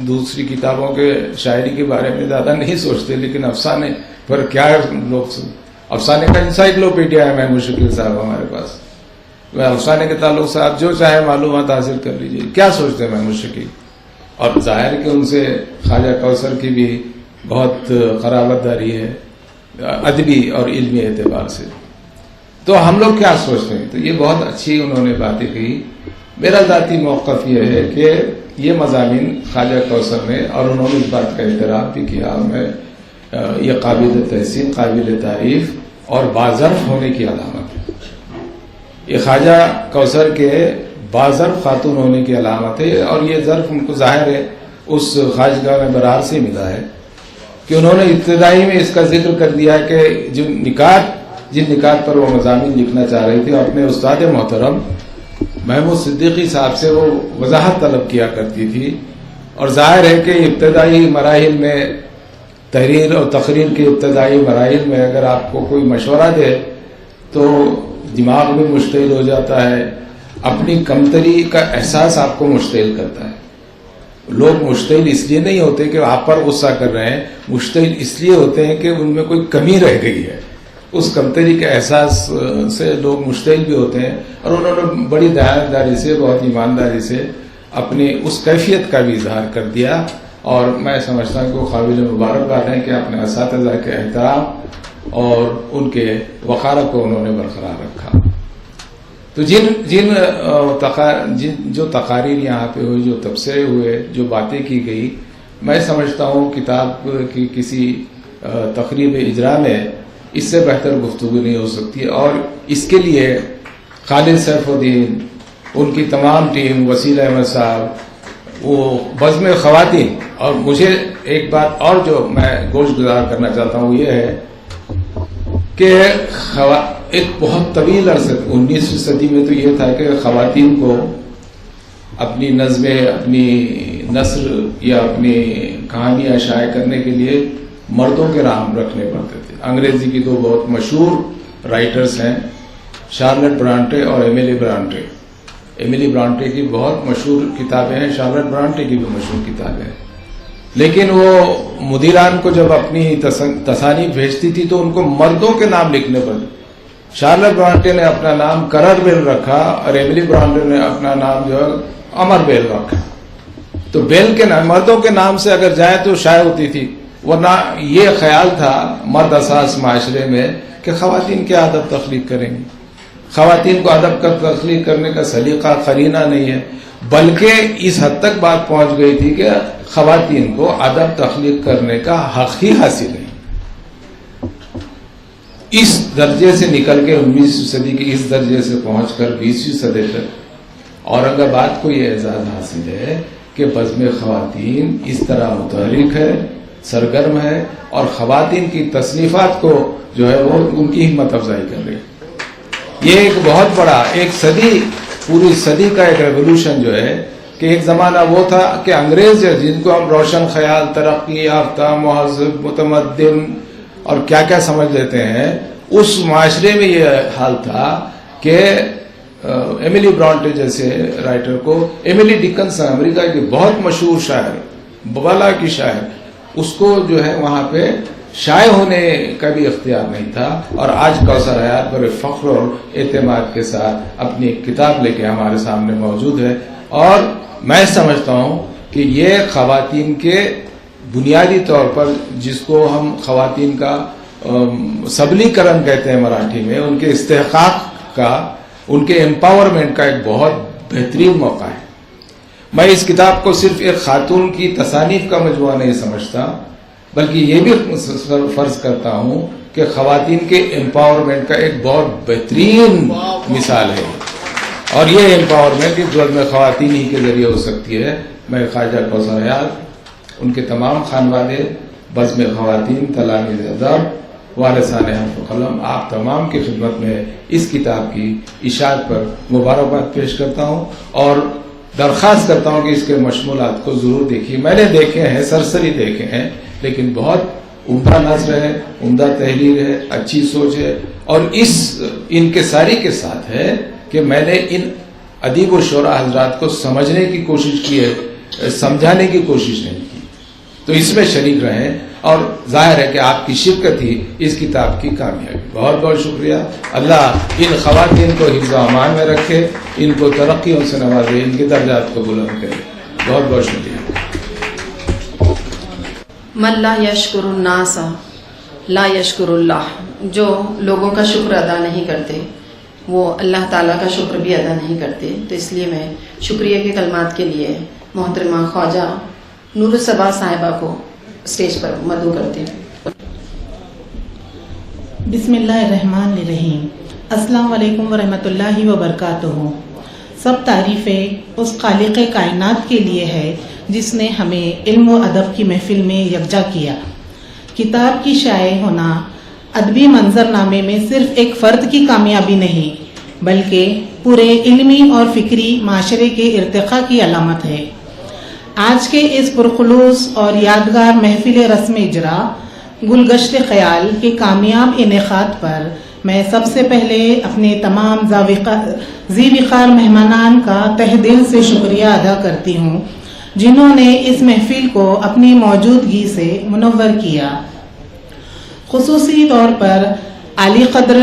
دوسری کتابوں کے شاعری کے بارے میں زیادہ نہیں سوچتے، لیکن افسانے پر کیا لوگ، افسانے کا انسائکلوپیڈیا ہے محمود شکیل صاحب ہمارے پاس. افسانے کے تعلق سے آپ جو چاہے معلومات حاصل کر لیجیے. کیا سوچتے ہیں محمود شکیل؟ اور ظاہر کہ ان سے خواجہ کوثر کی بھی بہت قرابت داری ہے ادبی اور علمی اعتبار سے. تو ہم لوگ کیا سوچتے ہیں؟ تو یہ بہت اچھی انہوں نے باتیں کہی. میرا ذاتی موقف یہ ہے کہ یہ مضامین خواجہ کوثر نے، اور انہوں نے اس بات کا اعتراف بھی کیا، میں یہ قابل تحسین، قابل تعریف اور باظرف ہونے کی علامت ہے. یہ خواجہ کوثر کے باظرف خاتون ہونے کی علامت ہے. اور یہ ظرف ان کو ظاہر ہے اس خواجگاہ میں برار سے ملا ہے کہ انہوں نے ابتدائی میں اس کا ذکر کر دیا کہ جن نکات پر وہ مضامین لکھنا چاہ رہی تھی، اپنے استاد محترم محمود صدیقی صاحب سے وہ وضاحت طلب کیا کرتی تھی. اور ظاہر ہے کہ ابتدائی مراحل میں، تحریر اور تقریر کے ابتدائی مراحل میں اگر آپ کو کوئی مشورہ دے تو دماغ بھی مشتعل ہو جاتا ہے، اپنی کمتری کا احساس آپ کو مشتعل کرتا ہے. لوگ مشتعل اس لیے نہیں ہوتے کہ آپ پر غصہ کر رہے ہیں، مشتعل اس لیے ہوتے ہیں کہ ان میں کوئی کمی رہ گئی ہے. اس کمتری کے احساس سے لوگ مشتعل بھی ہوتے ہیں. اور انہوں نے بڑی دیانتداری سے، بہت ایمانداری سے اپنی اس کیفیت کا بھی اظہار کر دیا، اور میں سمجھتا ہوں کہ وہ قابل مبارکباد ہیں کہ اپنے اساتذہ کے احترام اور ان کے وقار کو انہوں نے برقرار رکھا۔ تو جو تقاریر یہاں پہ ہوئی، جو تبصرے ہوئے، جو باتیں کی گئی، میں سمجھتا ہوں کتاب کی کسی تقریب اجرا میں اس سے بہتر گفتگو نہیں ہو سکتی، اور اس کے لیے خالد سیف الدین، ان کی تمام ٹیم، وسیل احمد صاحب، وہ بزم خواتین، اور مجھے ایک بات اور جو میں گوش گزار کرنا چاہتا ہوں وہ یہ ہے کہ ایک بہت طویل عرصے 19ویں صدی میں تو یہ تھا کہ خواتین کو اپنی نظمیں، اپنی نثر یا اپنی کہانیاں شائع کرنے کے لیے مردوں کے نام رکھنے پڑتے تھے۔ انگریزی کی دو بہت مشہور رائٹرز ہیں، شارلٹ برانٹے اور ایمیلی برانٹے۔ ایمیلی برانٹے کی بہت مشہور کتابیں ہیں، شارلٹ برانٹے کی بھی مشہور کتابیں ہیں، لیکن وہ مدیران کو جب اپنی تصانیف بھیجتی تھی تو ان کو مردوں کے نام لکھنے پڑتے۔ شارلٹ برانٹے نے اپنا نام کرر بیل رکھا اور ایمیلی برانٹے نے اپنا نام جو ہے امر بیل رکھا۔ تو بیل کے نام، مردوں کے نام سے اگر جائیں تو شائع ہوتی تھی، ورنہ یہ خیال تھا مرد اساس معاشرے میں کہ خواتین کیا ادب تخلیق کریں گی، خواتین کو ادب کا تخلیق کرنے کا سلیقہ قرینہ نہیں ہے، بلکہ اس حد تک بات پہنچ گئی تھی کہ خواتین کو ادب تخلیق کرنے کا حق ہی حاصل نہیں۔ اس درجے سے نکل کے 19ویں صدی کی اس درجے سے پہنچ کر 20ویں صدی تک اورنگ آباد کو یہ اعزاز حاصل ہے کہ بزم خواتین اس طرح متحرک ہے، سرگرم ہے، اور خواتین کی تصنیفات کو جو ہے وہ ان کی ہمت افزائی کر رہی ہے۔ یہ ایک بہت بڑا، ایک صدی، پوری صدی کا ایک ریولوشن جو ہے کہ ایک زمانہ وہ تھا کہ انگریز جن کو ہم روشن خیال، ترقی یافتہ، مہذب، متمدن اور کیا کیا سمجھ لیتے ہیں، اس معاشرے میں یہ حال تھا کہ ایمیلی برانٹے جیسے رائٹر کو، ایمیلی ڈکنسن امریکہ کی بہت مشہور شاعر، بالا کی شاعر، اس کو جو ہے وہاں پہ شائع ہونے کا بھی اختیار نہیں تھا، اور آج کوثر حیات بڑے فخر اور اعتماد کے ساتھ اپنی کتاب لے کے ہمارے سامنے موجود ہے۔ اور میں سمجھتا ہوں کہ یہ خواتین کے بنیادی طور پر، جس کو ہم خواتین کا سبلیکرن کہتے ہیں مراٹھی میں، ان کے استحقاق کا، ان کے امپاورمنٹ کا ایک بہت بہترین موقع ہے۔ میں اس کتاب کو صرف ایک خاتون کی تصانیف کا مجموعہ نہیں سمجھتا، بلکہ یہ بھی فرض کرتا ہوں کہ خواتین کے امپاورمنٹ کا ایک بہت بہترین مثال ہے، اور یہ امپاورمنٹ اس بزم خواتین ہی کے ذریعے ہو سکتی ہے۔ میں خواجہ کوثر حیات، ان کے تمام خانوادے، بزم خواتین، تلاميذ ادب، وارثان حرف قلم، آپ تمام کی خدمت میں اس کتاب کی اشاعت پر مبارکباد پیش کرتا ہوں، اور درخواست کرتا ہوں کہ اس کے مشمولات کو ضرور دیکھیے۔ میں نے دیکھے ہیں، سرسری دیکھے ہیں، لیکن بہت عمدہ نثر ہے، عمدہ تحریر ہے، اچھی سوچ ہے، اور ان کے ساری کے ساتھ ہے کہ میں نے ان ادیب و شعراء حضرات کو سمجھنے کی کوشش کی ہے، سمجھانے کی کوشش نہیں کی، تو اس میں شریک رہیں، اور ظاہر ہے کہ آپ کی شرکت ہی اس کتاب کی کامیابی۔ بہت بہت شکریہ۔ اللہ ان خواتین کو حفظ و امان میں رکھے، ان کو ترقیوں سے نوازے، ان کے درجات کو بلند کرے۔ بہت بہت شکریہ۔ من لا یشکر الناس لا یشکر اللہ، جو لوگوں کا شکر ادا نہیں کرتے وہ اللہ تعالیٰ کا شکر بھی ادا نہیں کرتے۔ تو اس لیے میں شکریہ کے کلمات کے لیے محترمہ خواجہ نور الصبا صاحبہ کو اسٹیج پر مدعو کرتے ہیں۔ بسم اللہ الرحمن الرحیم۔ السلام علیکم ورحمۃ اللہ وبرکاتہ۔ سب تعریفیں اس خالق کائنات کے لیے ہے جس نے ہمیں علم و ادب کی محفل میں یکجا کیا۔ کتاب کی شائع ہونا ادبی منظر نامے میں صرف ایک فرد کی کامیابی نہیں بلکہ پورے علمی اور فکری معاشرے کے ارتقاء کی علامت ہے۔ آج کے اس پرخلوص اور یادگار محفل رسم اجرا گلگشت خیال کے کامیاب انعقاد پر میں سب سے پہلے اپنے تمام ذی وقار مہمانان کا تہ دل سے شکریہ ادا کرتی ہوں جنہوں نے اس محفل کو اپنی موجودگی سے منور کیا۔ خصوصی طور پر عالی قدر